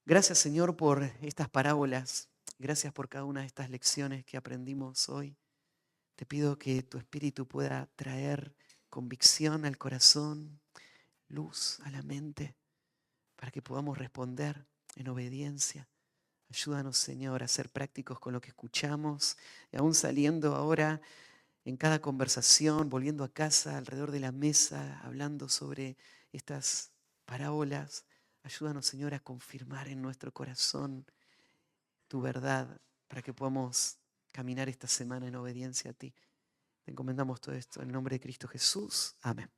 Gracias, Señor, por estas parábolas. Gracias por cada una de estas lecciones que aprendimos hoy. Te pido que tu Espíritu pueda traer convicción al corazón, luz a la mente, para que podamos responder en obediencia. Ayúdanos, Señor, a ser prácticos con lo que escuchamos y aún saliendo ahora en cada conversación, volviendo a casa, alrededor de la mesa, hablando sobre estas parábolas. Ayúdanos, Señor, a confirmar en nuestro corazón tu verdad para que podamos caminar esta semana en obediencia a ti. Te encomendamos todo esto en el nombre de Cristo Jesús. Amén.